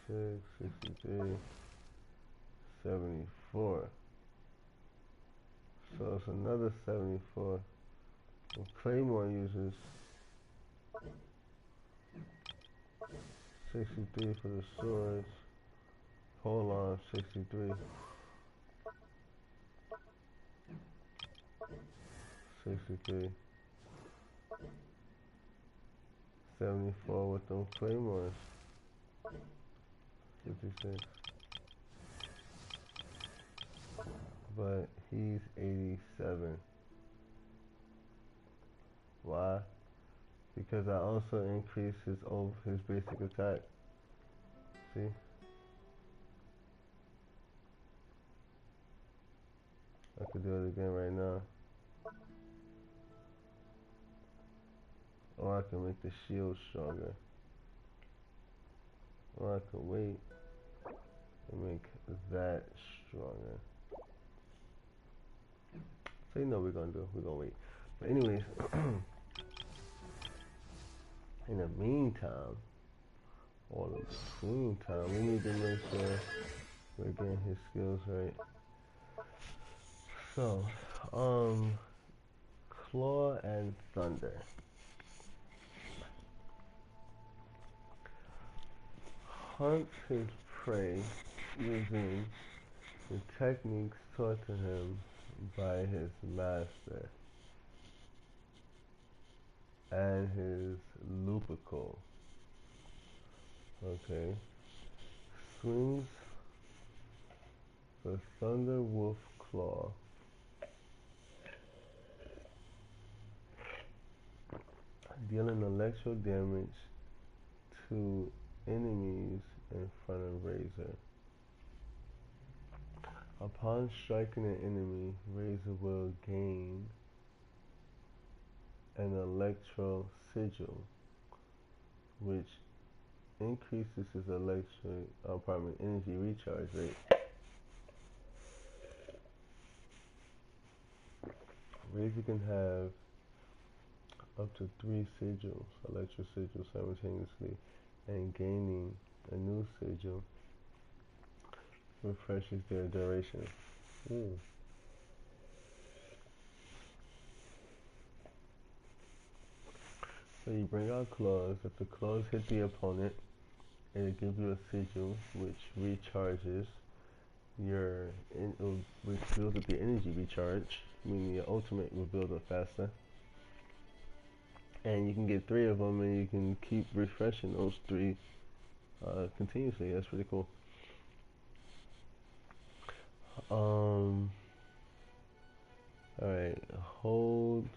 56, 63, 74. So it's another 74. Well, Claymore uses 63 for the swords. Hold on, 63. 63. 74 with them claymores. 56. But he's 87. Why? Because I also increased his basic attack. See? I could do it again right now. Or I can make the shield stronger. Or I can wait and make that stronger. So you know what we're gonna do. We're gonna wait. But anyways, in the meantime, or in between time, we need to make sure we're getting his skills right. So, Claw and Thunder. Hunts his prey using the techniques taught to him by his master and his lupical. Okay. Swings the Thunder Wolf Claw. Dealing electro damage to enemies in front of Razor. Upon striking an enemy, Razor will gain an electro sigil, which increases his energy recharge rate. Razor can have up to 3 sigils, electro sigils simultaneously, and gaining a new sigil refreshes their duration. So you bring out claws. If the claws hit the opponent, it'll give you a sigil which recharges which builds up the energy recharge, meaning your ultimate will build up faster. And you can get 3 of them, and you can keep refreshing those 3 continuously. That's pretty cool. Alright, hold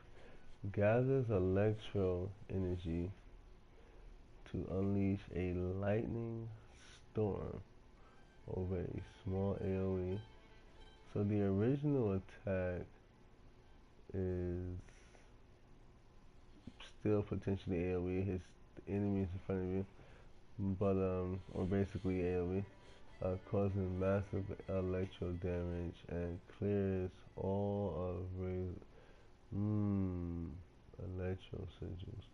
gathers electro energy to unleash a lightning storm over a small AoE. So the original attack is still potentially AoE, his enemies in front of you, but or basically AoE, causing massive electro damage and clears all of electro sigils.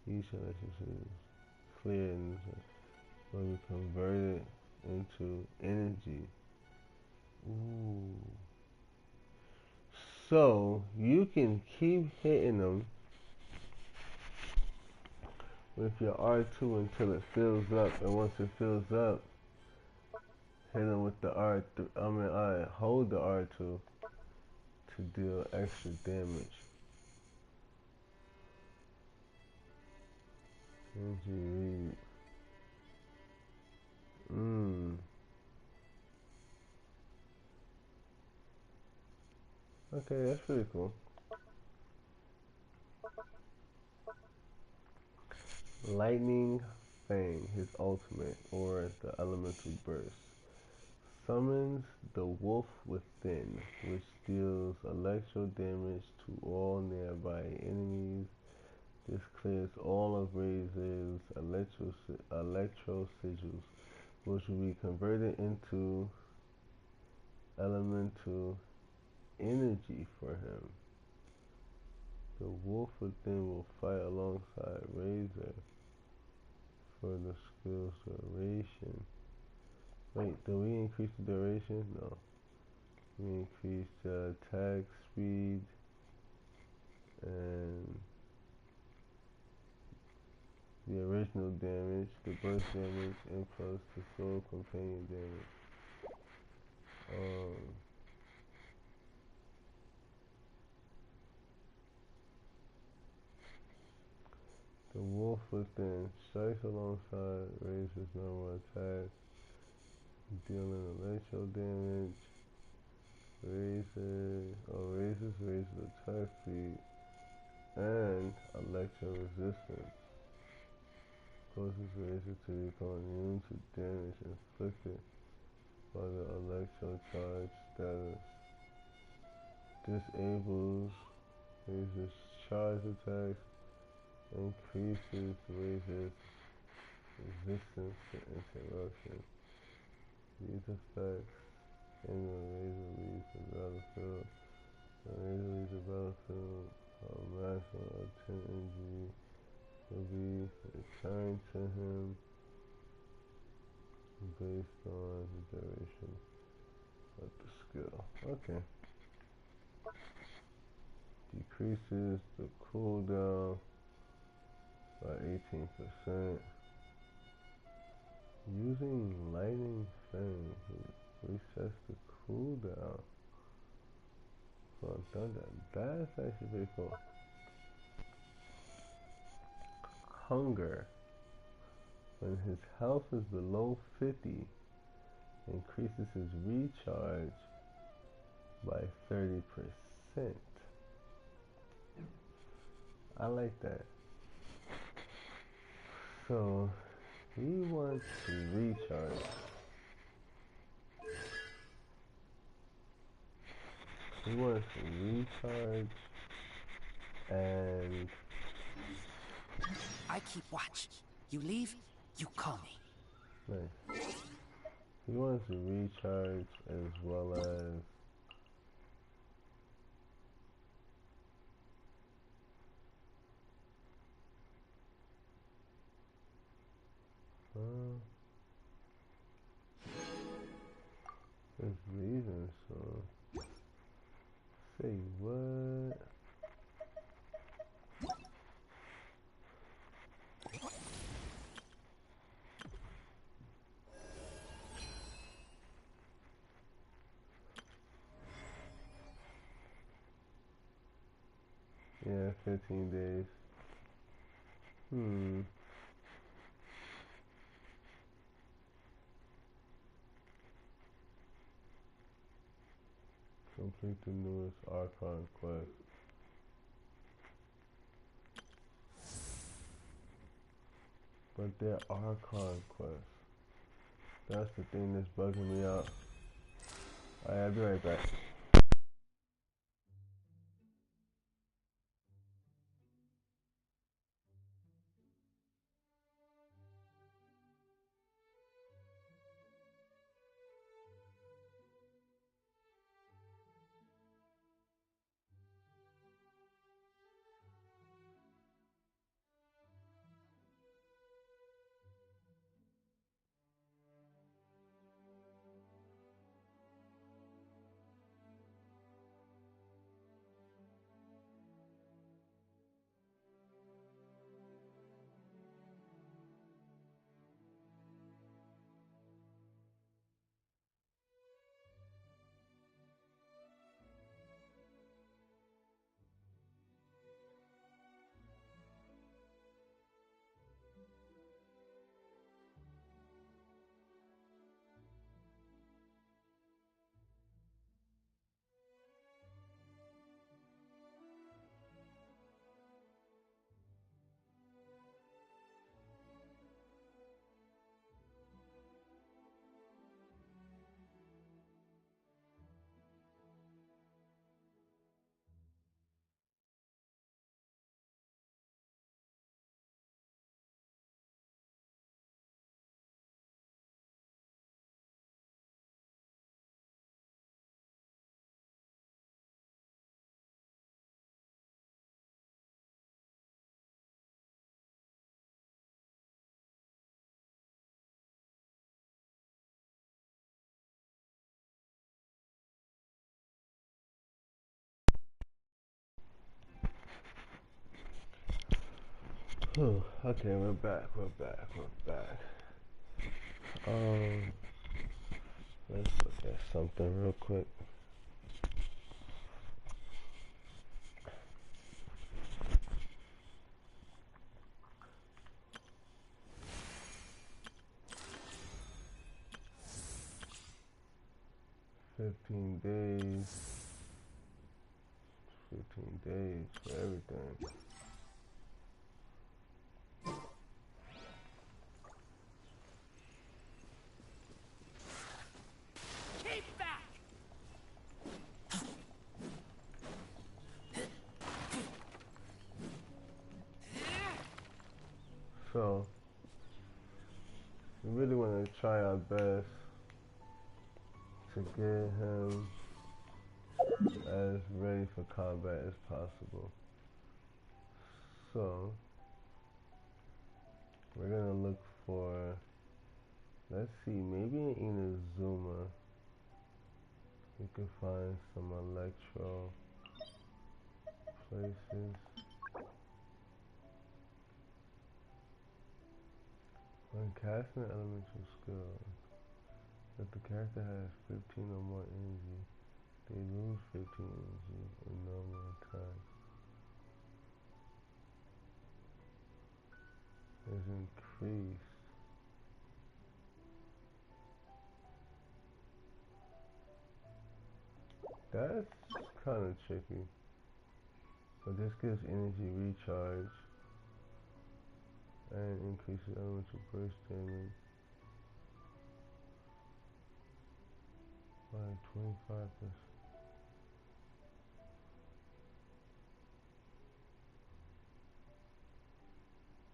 Each electro sigils clear and will be converted into energy. Ooh. So you can keep hitting them with your R2 until it fills up, and once it fills up, hit them with the R3. Hold the R2 to deal extra damage. Energy read. Mmm. Okay, that's pretty cool. Lightning Fang, his ultimate, or the elemental burst, summons the wolf within, which deals electro damage to all nearby enemies. This clears all of Razor's electro sigils, which will be converted into elemental energy for him. The wolf within will fight alongside Razor for the skill's duration. Wait, did we increase the duration? No. We increased the attack speed and the original damage, the burst damage, and plus the soul companion damage. The wolf within strikes alongside Razor's normal attack, dealing electro damage. Razor's attack speed and electro resistance. Causes Razor to become immune to damage inflicted by the electro charge status. Disables Razor's charge attacks, increases Razor's resistance to interruption. These effects end when Razor leaves the battlefield. When Razor leaves the battlefield, a maximum of 10 energy will be returned to him based on the duration of the skill. Okay. Decreases the cooldown by 18%. Using Lightning Fang resets the cooldown for Thunder. That's actually pretty cool. Hunger. When his health is below 50, increases his recharge by 30%. I like that. So he wants to recharge. He wants to recharge and I keep watch. You leave, you call me. nice. He wants to recharge as well as there's reasons, so say what? Yeah, 15 days. Complete the newest Archon quest. But there are conquests. That's the thing that's bugging me out. Alright, I'll be right back. Okay, we're back. Let's look at something real quick. Fifteen days for everything. Keep back! So, we really want to try our best to get him as ready for combat as possible. So, we're gonna look for, let's see, maybe in Inazuma we could find some electro places. When casting an elemental skill, if the character has 15 or more energy, they lose 15 energy in normal attacks. Is increased. That's kind of tricky. But this gives energy recharge and increases elemental burst damage by 25%.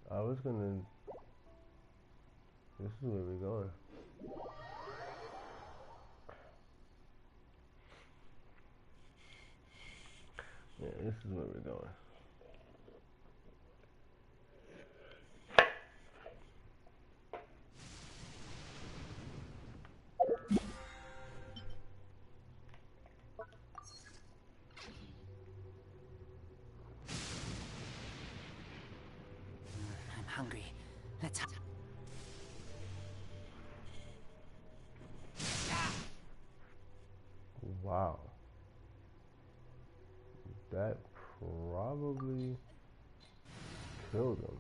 I was gonna. This is where we're going. Yeah, this is where we're going. I'm hungry. Let's have... Wow. That probably killed him.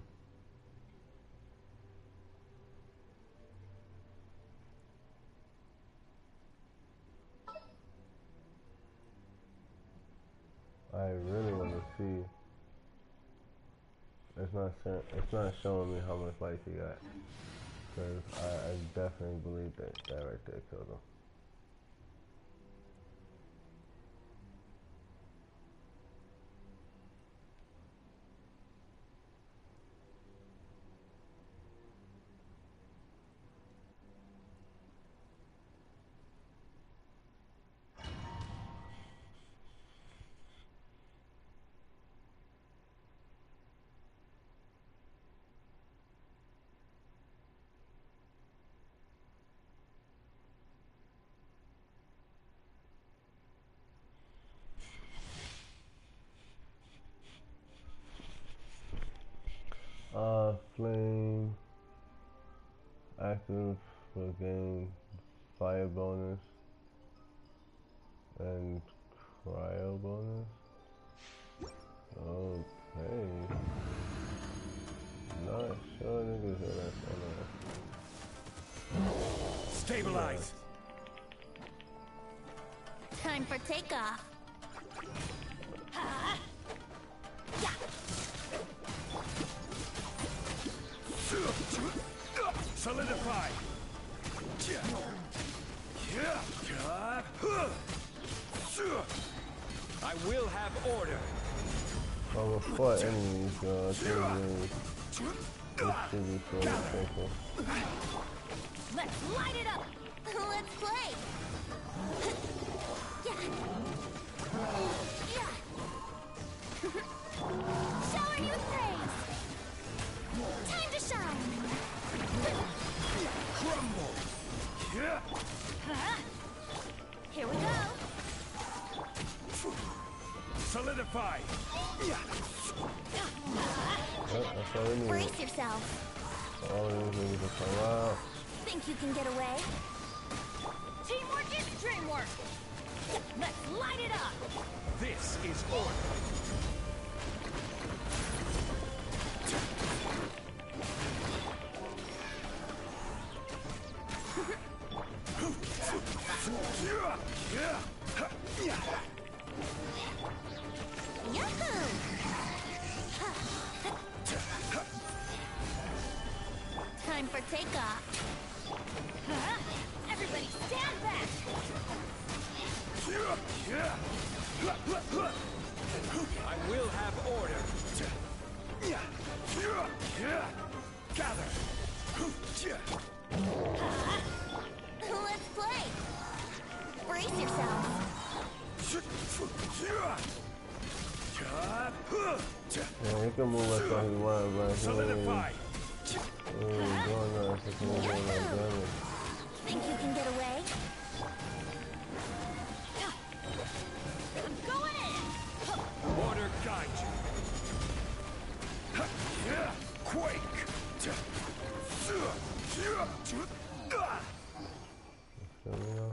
I really want to see. It's not showing me how much life he got, because I definitely believe that right there killed him. Flame active for gain fire bonus and cryo bonus. Okay. Not sure niggas are that. Stabilize! Time for takeoff. Solidify! I will have order. Well, before enemies, I think this should be so simple. Let's light it up. Let's play. Shower you with praise. Time to shine. Crumble! Here we go. Solidify. That's all we need. Brace yourself. All these niggas are come out. Think you can get away? Teamwork is dreamwork. Let's light it up. This is order. Yahoo! Time for takeoff. Everybody stand back. I will have order. Gather. Let's play. Brace yourself. Yeah, he can move us all he wants, but Solidify. he ain't doing nothing. He ain't doing no damage. Think you can get away? I'm going in. Order guide you. Quake. So, you know,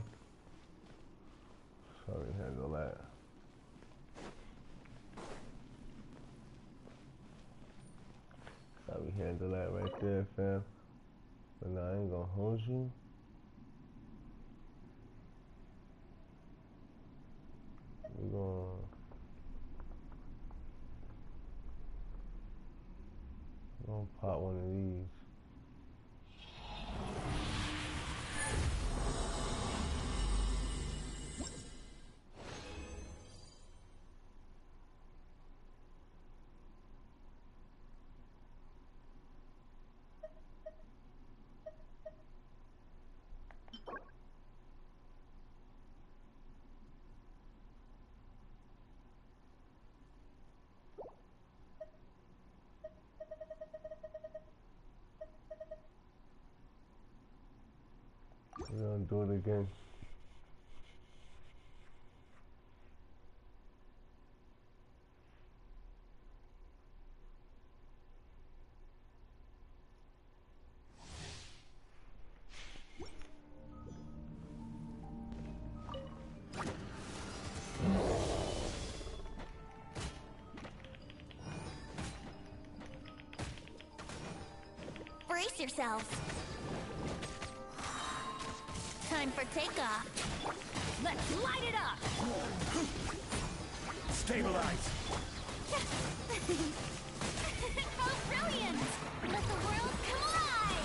so we handle that. How we handle that right there, fam. But now I ain't gonna hold you. We gonna pop one of these. We're gonna do it again. Brace yourself. Time for takeoff. Let's light it up. Stabilize. How brilliant! Let the world collide!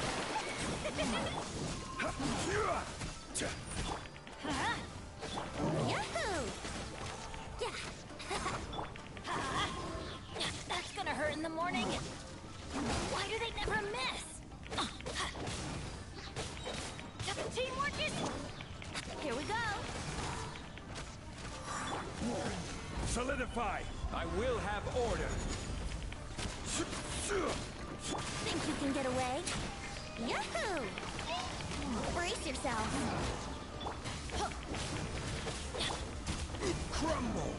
Yahoo! That's gonna hurt in the morning. Why do they never miss? Teamwork is... Here we go. Solidify. I will have order. Think you can get away? Yahoo! Brace yourself. Crumble.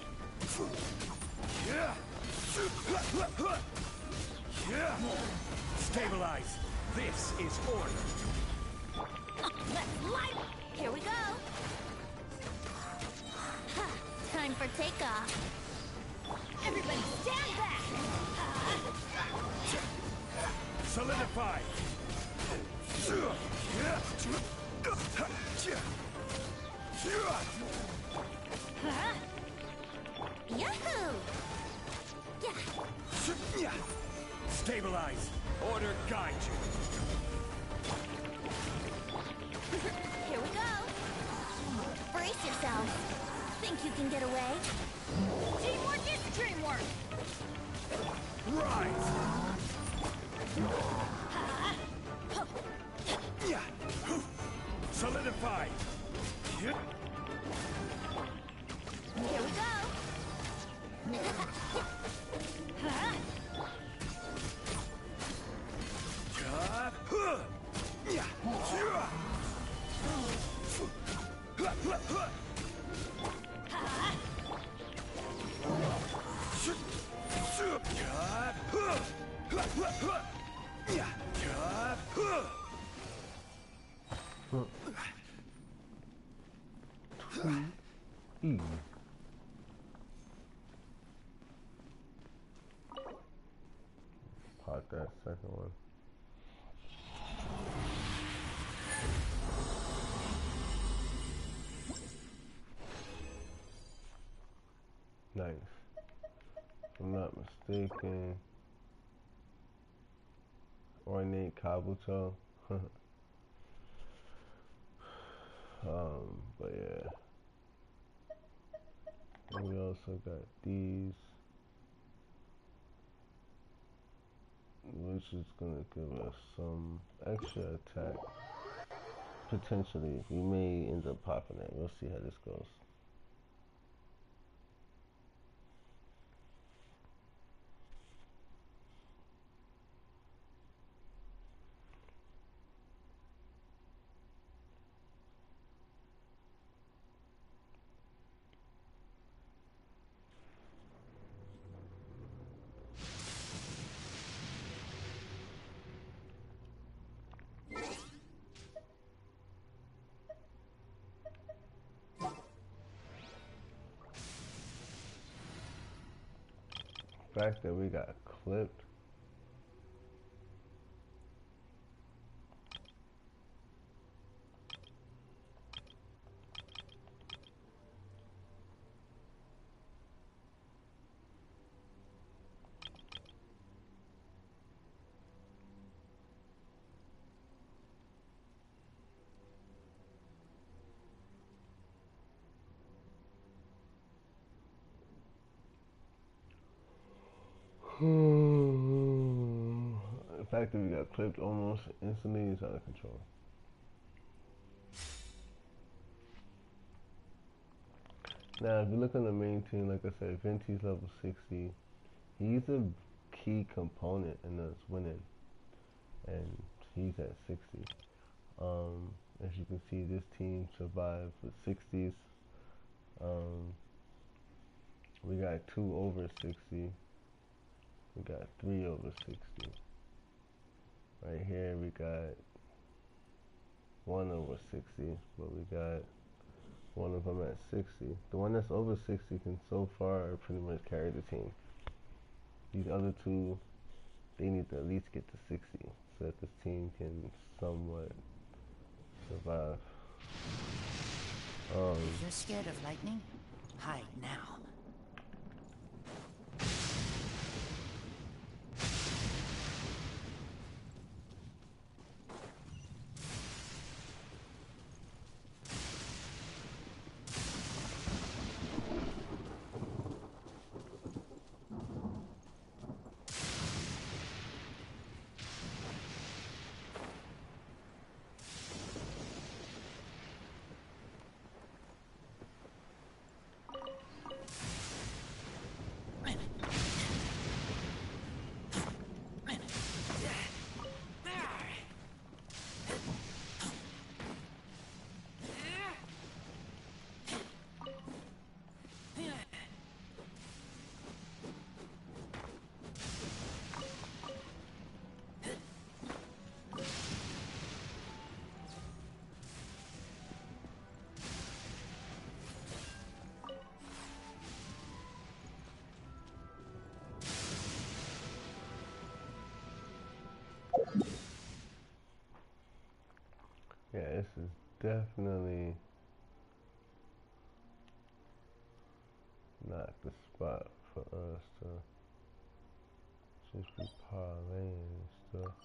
Stabilize. This is order. Let's light it. Here we go. Time for takeoff. Everybody stand back. Solidify. Yahoo! Yeah. Stabilize. Order guide you. Here we go. Brace yourself. Think you can get away? Teamwork is dreamwork. Rise. Solidify. Here we go. Pop that second one. Nice. If I'm not mistaken, ornate Kabuto. But yeah. And we also got these, which is gonna give us some extra attack. Potentially, we may end up popping it. We'll see how this goes. The fact that we got clipped. The fact that we got clipped almost instantly is out of control. Now, if you look on the main team, like I said, Venti's level 60. He's a key component in us winning, and he's at 60. As you can see, this team survived with 60s. We got 2 over 60. We got 3 over 60. Right here we got 1 over 60, but we got one of them at 60. The one that's over 60 can so far pretty much carry the team. These other two, they need to at least get to 60 so that this team can somewhat survive. You're scared of lightning? Hide now. Yeah, this is definitely not the spot for us to just be parlaying and stuff.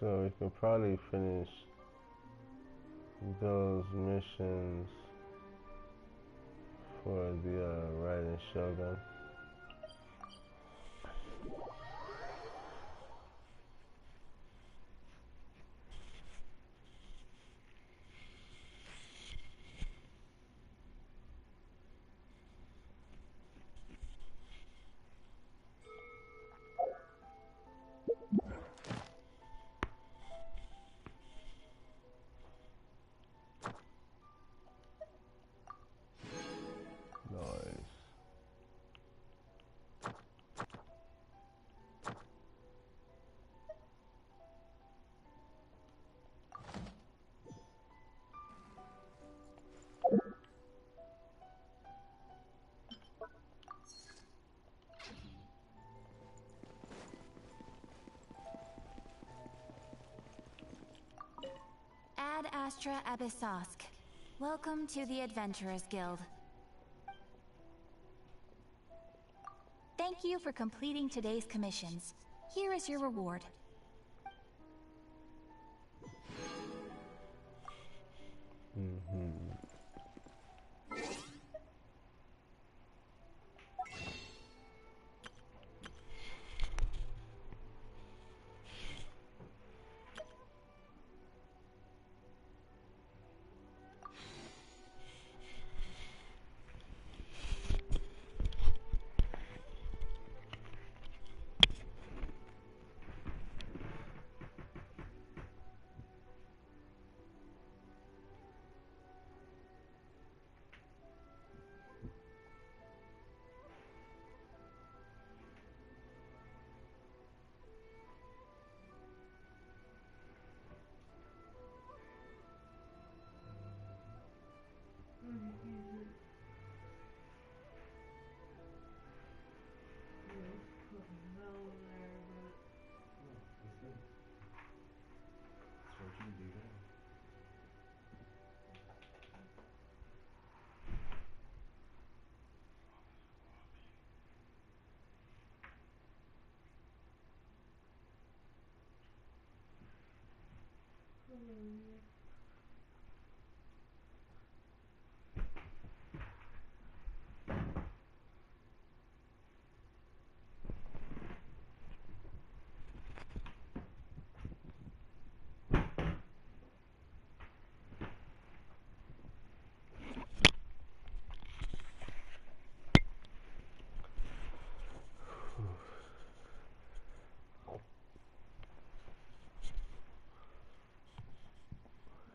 So we can probably finish those missions for the Raiden Shogun. Nice. Ad Astra Abyssosk. Welcome to the Adventurers Guild. Thank you for completing today's commissions. Here is your reward.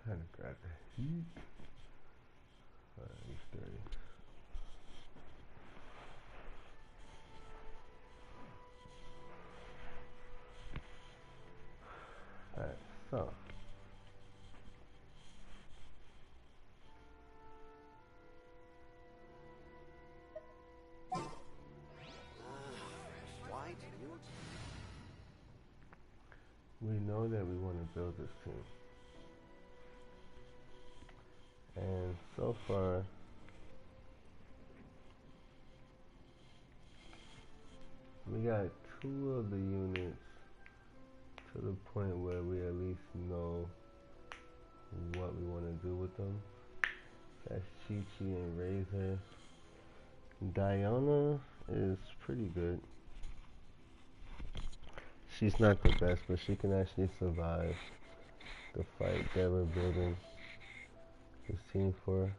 Had to grab the heat. Alright, he's dirty. Alright, so. We know that we want to build this team. And so far, we got 2 of the units to the point where we at least know what we want to do with them. That's Chi-Chi and Razor. Diana is pretty good. She's not the best, but she can actually survive the fight that we're building this team for.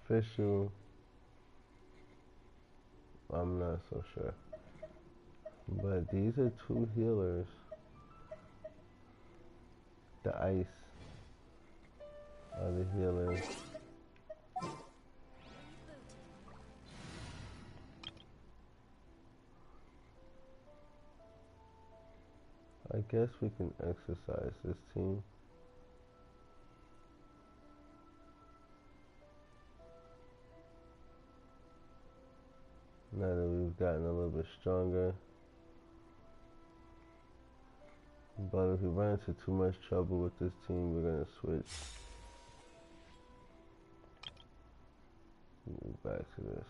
Fishu, I'm not so sure. But these are 2 healers. The ice are the healers. I guess we can exercise this team. Now that we've gotten a little bit stronger. But if we run into too much trouble with this team, we're gonna switch. Move back to this.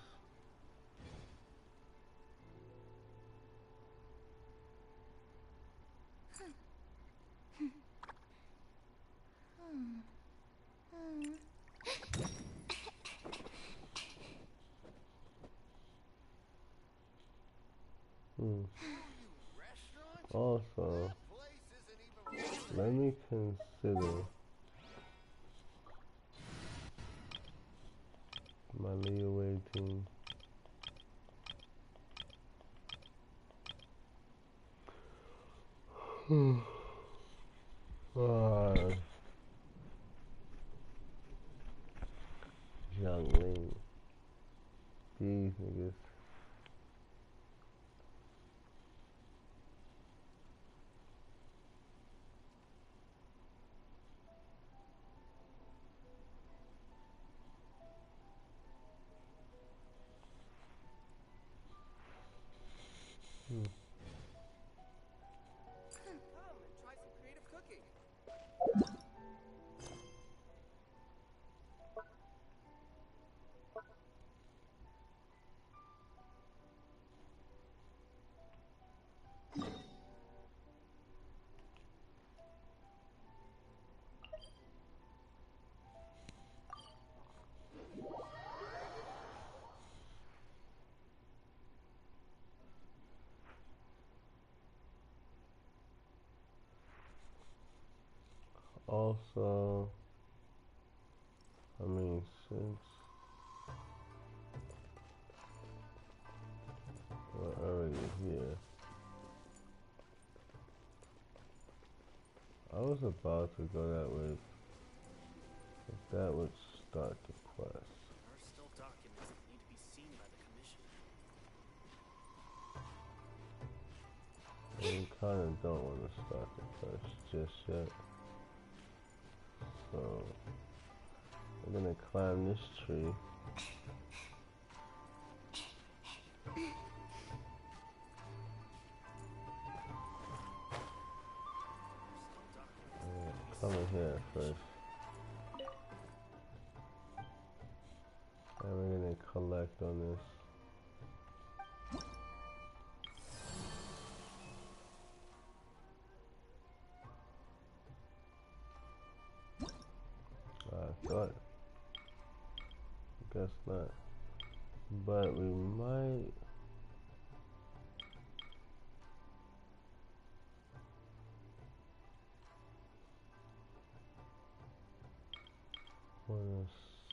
Also, let me consider my leeway team. Young Ling. These niggas. Also, I mean, since we're already here, I was about to go that way, but that would start the quest. There are still documents that need to be seen by the Commission. And we kind of don't want to start the quest just yet. So, we're gonna climb this tree. Come in here first. And we're gonna collect on this. I thought. Guess not. But we might. Want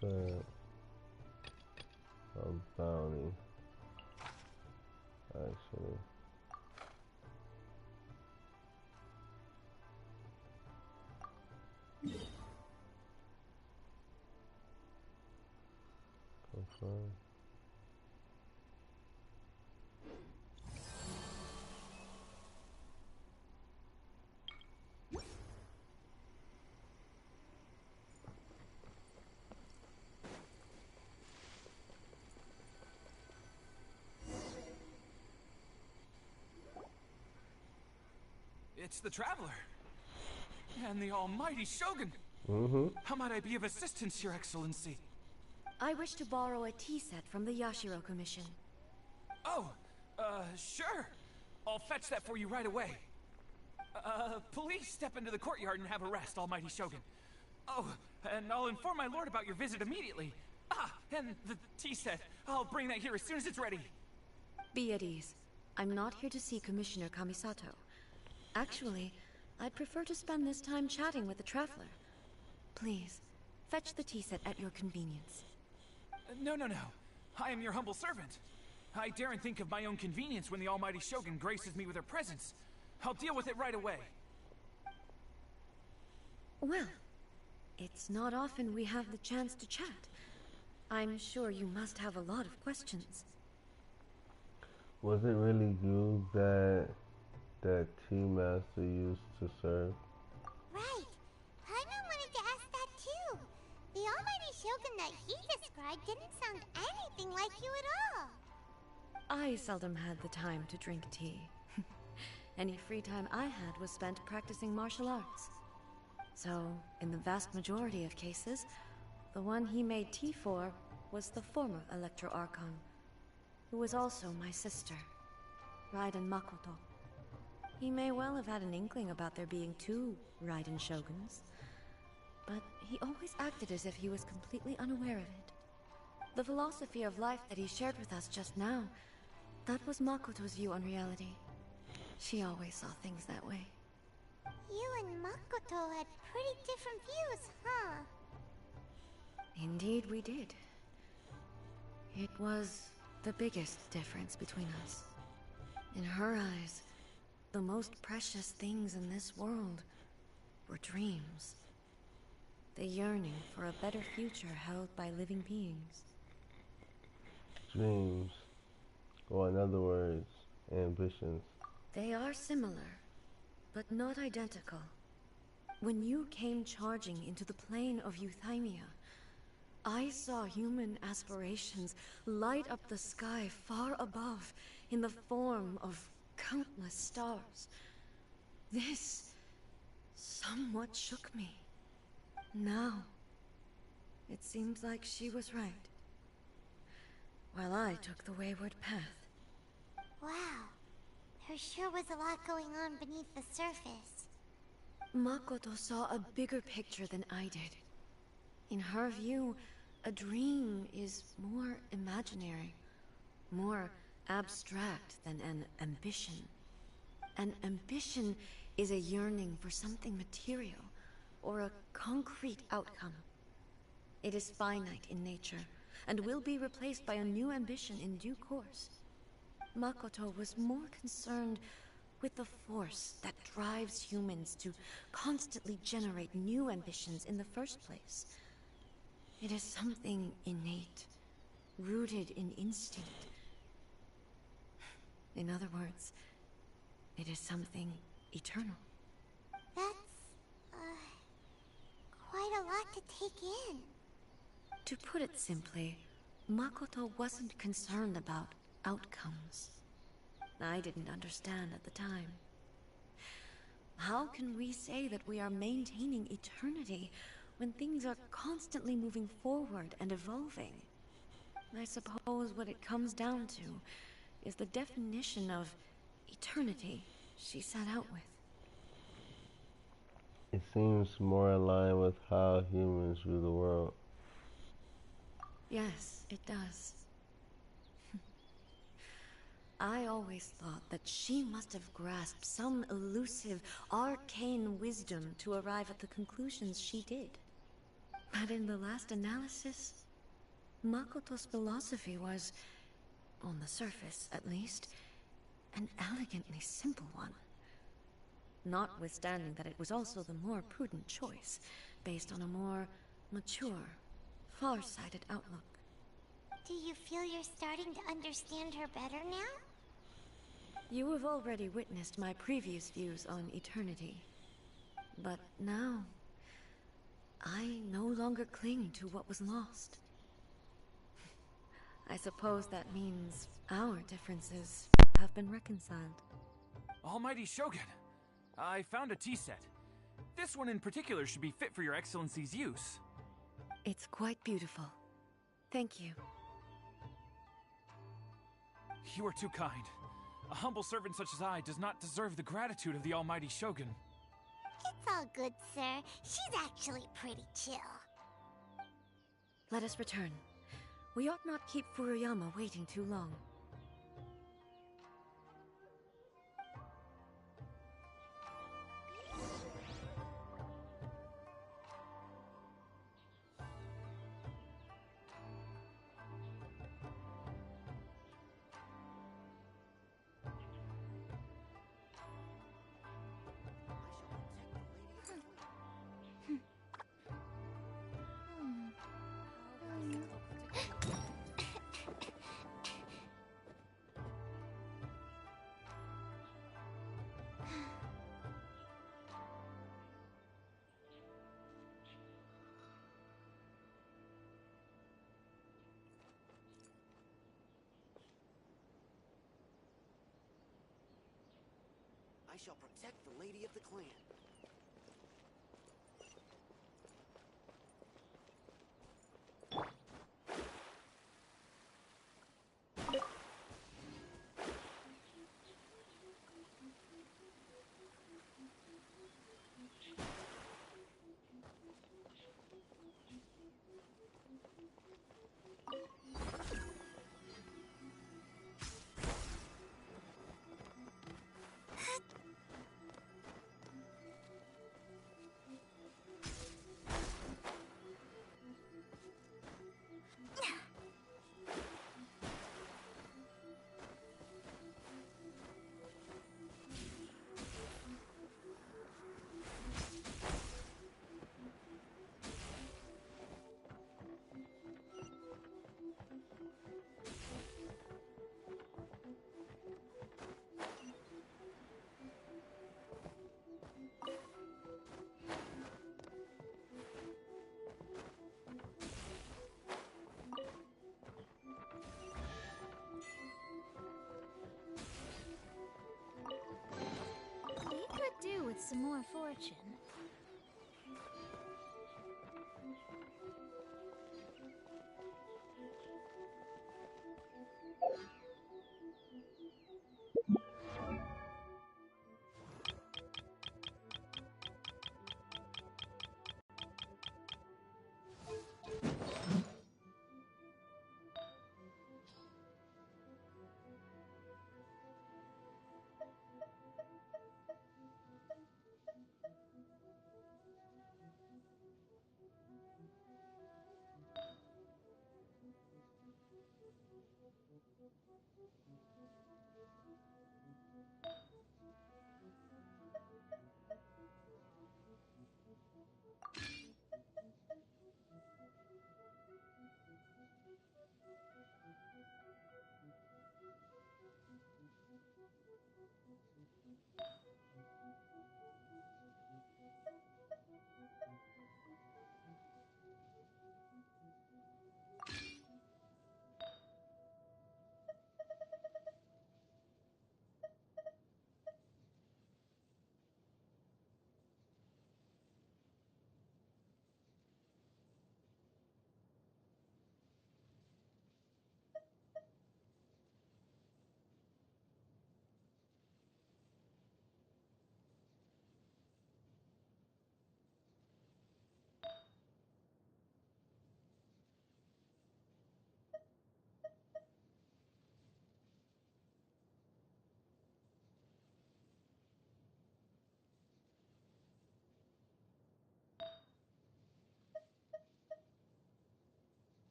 to set a bounty. Actually. Confirm. It's the Traveler. And the almighty Shogun. How might I be of assistance, Your Excellency? I wish to borrow a tea set from the Yashiro Commission. Oh, sure. I'll fetch that for you right away. Please step into the courtyard and have a rest, almighty Shogun. Oh, and I'll inform my lord about your visit immediately. Ah, and the tea set. I'll bring that here as soon as it's ready. Be at ease. I'm not here to see Commissioner Kamisato. Actually, I'd prefer to spend this time chatting with the Traveler. Please, fetch the tea set at your convenience. No. I am your humble servant. I daren't think of my own convenience when the almighty Shogun graces me with her presence. I'll deal with it right away. Well, it's not often we have the chance to chat. I'm sure you must have a lot of questions. Was it really you that tea master used to serve? Right. Paimon wanted to ask that too. The almighty Shogun that he described didn't sound anything like you at all. I seldom had the time to drink tea. Any free time I had was spent practicing martial arts. So, in the vast majority of cases, the one he made tea for was the former Electro Archon, who was also my sister, Raiden Makoto. He may well have had an inkling about there being two Raiden Shoguns. but he always acted as if he was completely unaware of it. The philosophy of life that he shared with us just now, that was Makoto's view on reality. She always saw things that way. You and Makoto had pretty different views, huh? Indeed we did. It was the biggest difference between us. In her eyes, the most precious things in this world were dreams. The yearning for a better future held by living beings. Dreams, or in other words, ambitions. They are similar, but not identical. When you came charging into the plane of Euthymia, I saw human aspirations light up the sky far above in the form of countless stars. This somewhat shook me. Now, it seems like she was right, while I took the wayward path. Wow. There sure was a lot going on beneath the surface. Makoto saw a bigger picture than I did. In her view, a dream is more imaginary, more abstract than an ambition. An ambition is a yearning for something material, or a concrete outcome. It is finite in nature, and will be replaced by a new ambition in due course. Makoto was more concerned with the force that drives humans to constantly generate new ambitions in the first place. It is something innate, rooted in instinct. In other words, it is something eternal. That's, quite a lot to take in. To put it simply, Makoto wasn't concerned about outcomes. I didn't understand at the time. How can we say that we are maintaining eternity when things are constantly moving forward and evolving? I suppose what it comes down to is the definition of eternity she set out with. It seems more aligned with how humans view the world. Yes, it does. I always thought that she must have grasped some elusive, arcane wisdom to arrive at the conclusions she did. But in the last analysis, Makoto's philosophy was, on the surface at least, an elegantly simple one. Notwithstanding that it was also the more prudent choice, based on a more mature, far-sighted outlook. Do you feel you're starting to understand her better now? You have already witnessed my previous views on eternity. But now, I no longer cling to what was lost. I suppose that means our differences have been reconciled. Almighty Shogun, I found a tea set. This one in particular should be fit for your Excellency's use. It's quite beautiful. Thank you. You are too kind. A humble servant such as I does not deserve the gratitude of the Almighty Shogun. It's all good, sir. She's actually pretty chill. Let us return. We ought not keep Furuyama waiting too long. I shall protect the lady of the clan. fortune.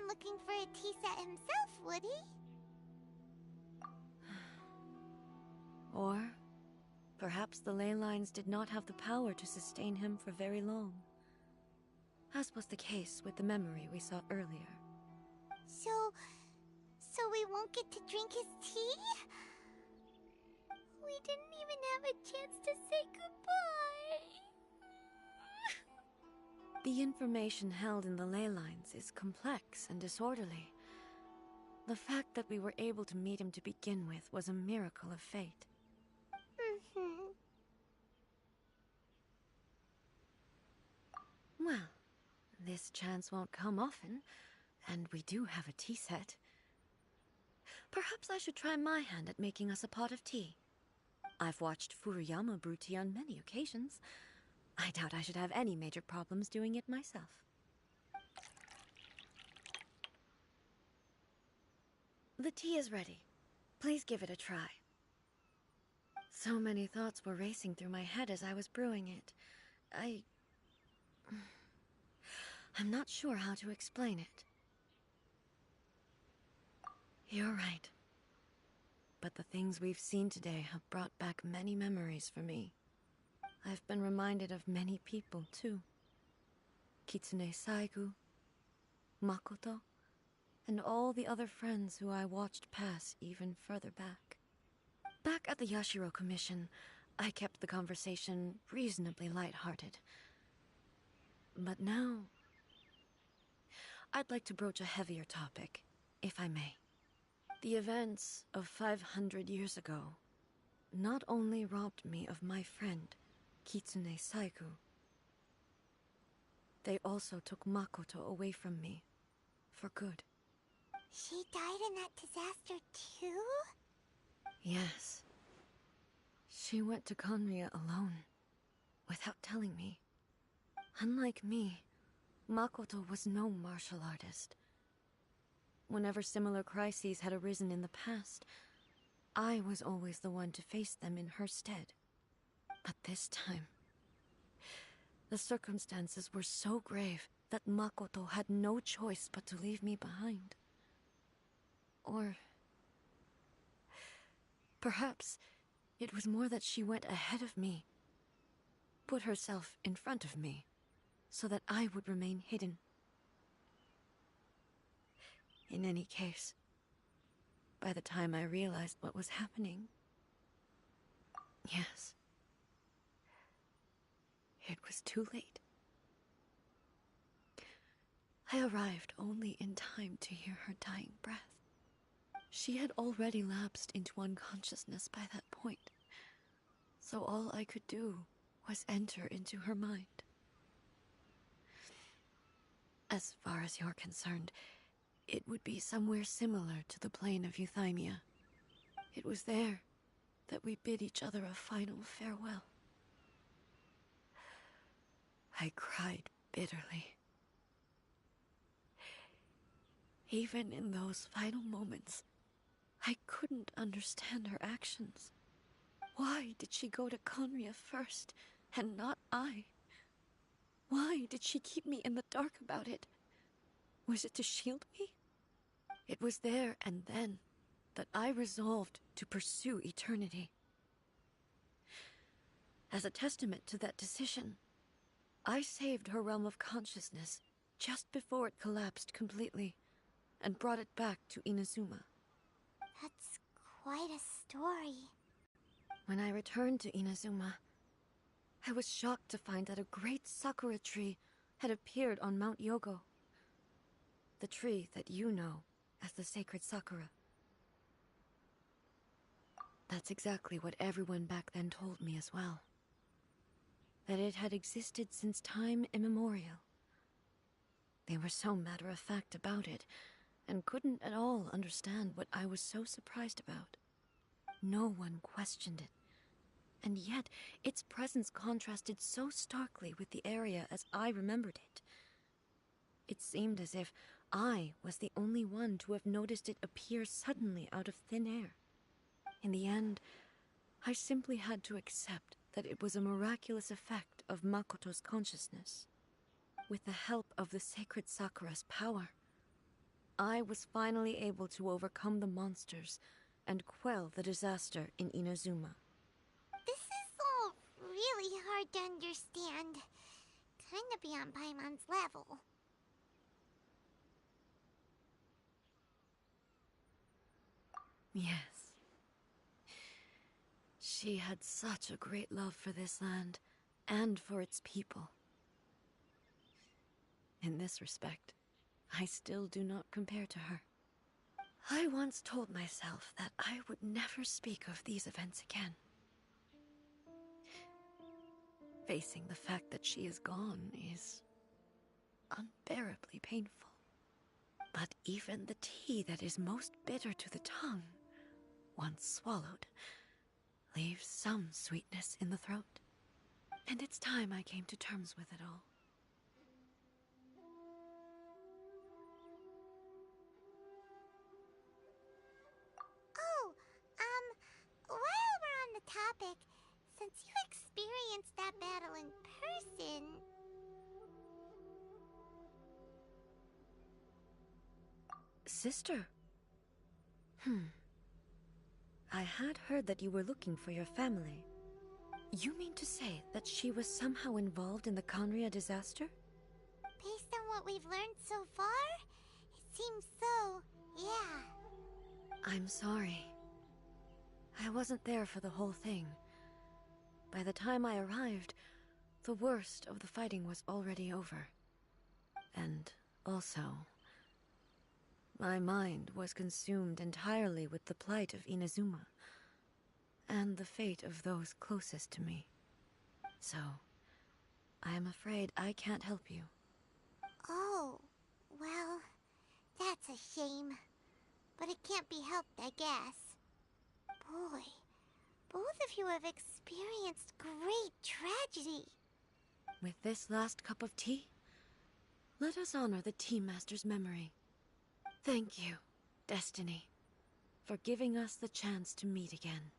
Looking for a tea set himself, would he? Or perhaps the ley lines did not have the power to sustain him for very long, as was the case with the memory we saw earlier. So we won't get to drink his tea? We didn't even have a chance to say goodbye. The information held in the ley lines is complex and disorderly. The fact that we were able to meet him to begin with was a miracle of fate. Well, this chance won't come often, and we do have a tea set. Perhaps I should try my hand at making us a pot of tea. I've watched Furuyama brew tea on many occasions. I doubt I should have any major problems doing it myself. The tea is ready. Please give it a try. So many thoughts were racing through my head as I was brewing it. I'm not sure how to explain it. You're right. But the things we've seen today have brought back many memories for me. I've been reminded of many people, too. Kitsune Saigu, Makoto, and all the other friends who I watched pass even further back. Back at the Yashiro Commission, I kept the conversation reasonably lighthearted. But now, I'd like to broach a heavier topic, if I may. The events of 500 years ago not only robbed me of my friend, Kitsune Saigu, they also took Makoto away from me, for good. She died in that disaster too? Yes. She went to Conria alone, without telling me. Unlike me, Makoto was no martial artist. Whenever similar crises had arisen in the past, I was always the one to face them in her stead. But this time, the circumstances were so grave that Makoto had no choice but to leave me behind. Or perhaps it was more that she went ahead of me, put herself in front of me, so that I would remain hidden. In any case, by the time I realized what was happening, yes, it was too late. I arrived only in time to hear her dying breath. She had already lapsed into unconsciousness by that point, so all I could do was enter into her mind. As far as you're concerned, it would be somewhere similar to the plane of Euthymia. It was there that we bid each other a final farewell. I cried bitterly. Even in those final moments, I couldn't understand her actions. Why did she go to Conria first, and not I? Why did she keep me in the dark about it? Was it to shield me? It was there and then that I resolved to pursue eternity. As a testament to that decision, I saved her realm of consciousness just before it collapsed completely, and brought it back to Inazuma. That's quite a story. When I returned to Inazuma, I was shocked to find that a great sakura tree had appeared on Mount Yogo. The tree that you know as the sacred sakura. That's exactly what everyone back then told me as well. That it had existed since time immemorial. They were so matter-of-fact about it, and couldn't at all understand what I was so surprised about. No one questioned it, and yet its presence contrasted so starkly with the area as I remembered it. It seemed as if I was the only one to have noticed it appear suddenly out of thin air. In the end, I simply had to accept that it was a miraculous effect of Makoto's consciousness. With the help of the sacred Sakura's power, I was finally able to overcome the monsters and quell the disaster in Inazuma. This is all really hard to understand. Kinda beyond Paimon's level. Yes. She had such a great love for this land, and for its people. In this respect, I still do not compare to her. I once told myself that I would never speak of these events again. Facing the fact that she is gone is unbearably painful. But even the tea that is most bitter to the tongue, once swallowed, leaves some sweetness in the throat. And it's time I came to terms with it all. Oh, while we're on the topic, since you experienced that battle in person... Sister? I had heard that you were looking for your family. You mean to say that she was somehow involved in the Conria disaster? Based on what we've learned so far, it seems so, yeah. I'm sorry. I wasn't there for the whole thing. By the time I arrived, the worst of the fighting was already over. And also, my mind was consumed entirely with the plight of Inazuma, and the fate of those closest to me. So, I am afraid I can't help you. Oh, well, that's a shame. But it can't be helped, I guess. Boy, both of you have experienced great tragedy. With this last cup of tea, let us honor the Tea Master's memory. Thank you, Destiny, for giving us the chance to meet again.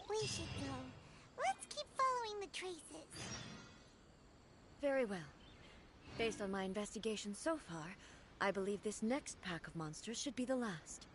We should go. Let's keep following the traces. Very well. Based on my investigation so far, I believe this next pack of monsters should be the last.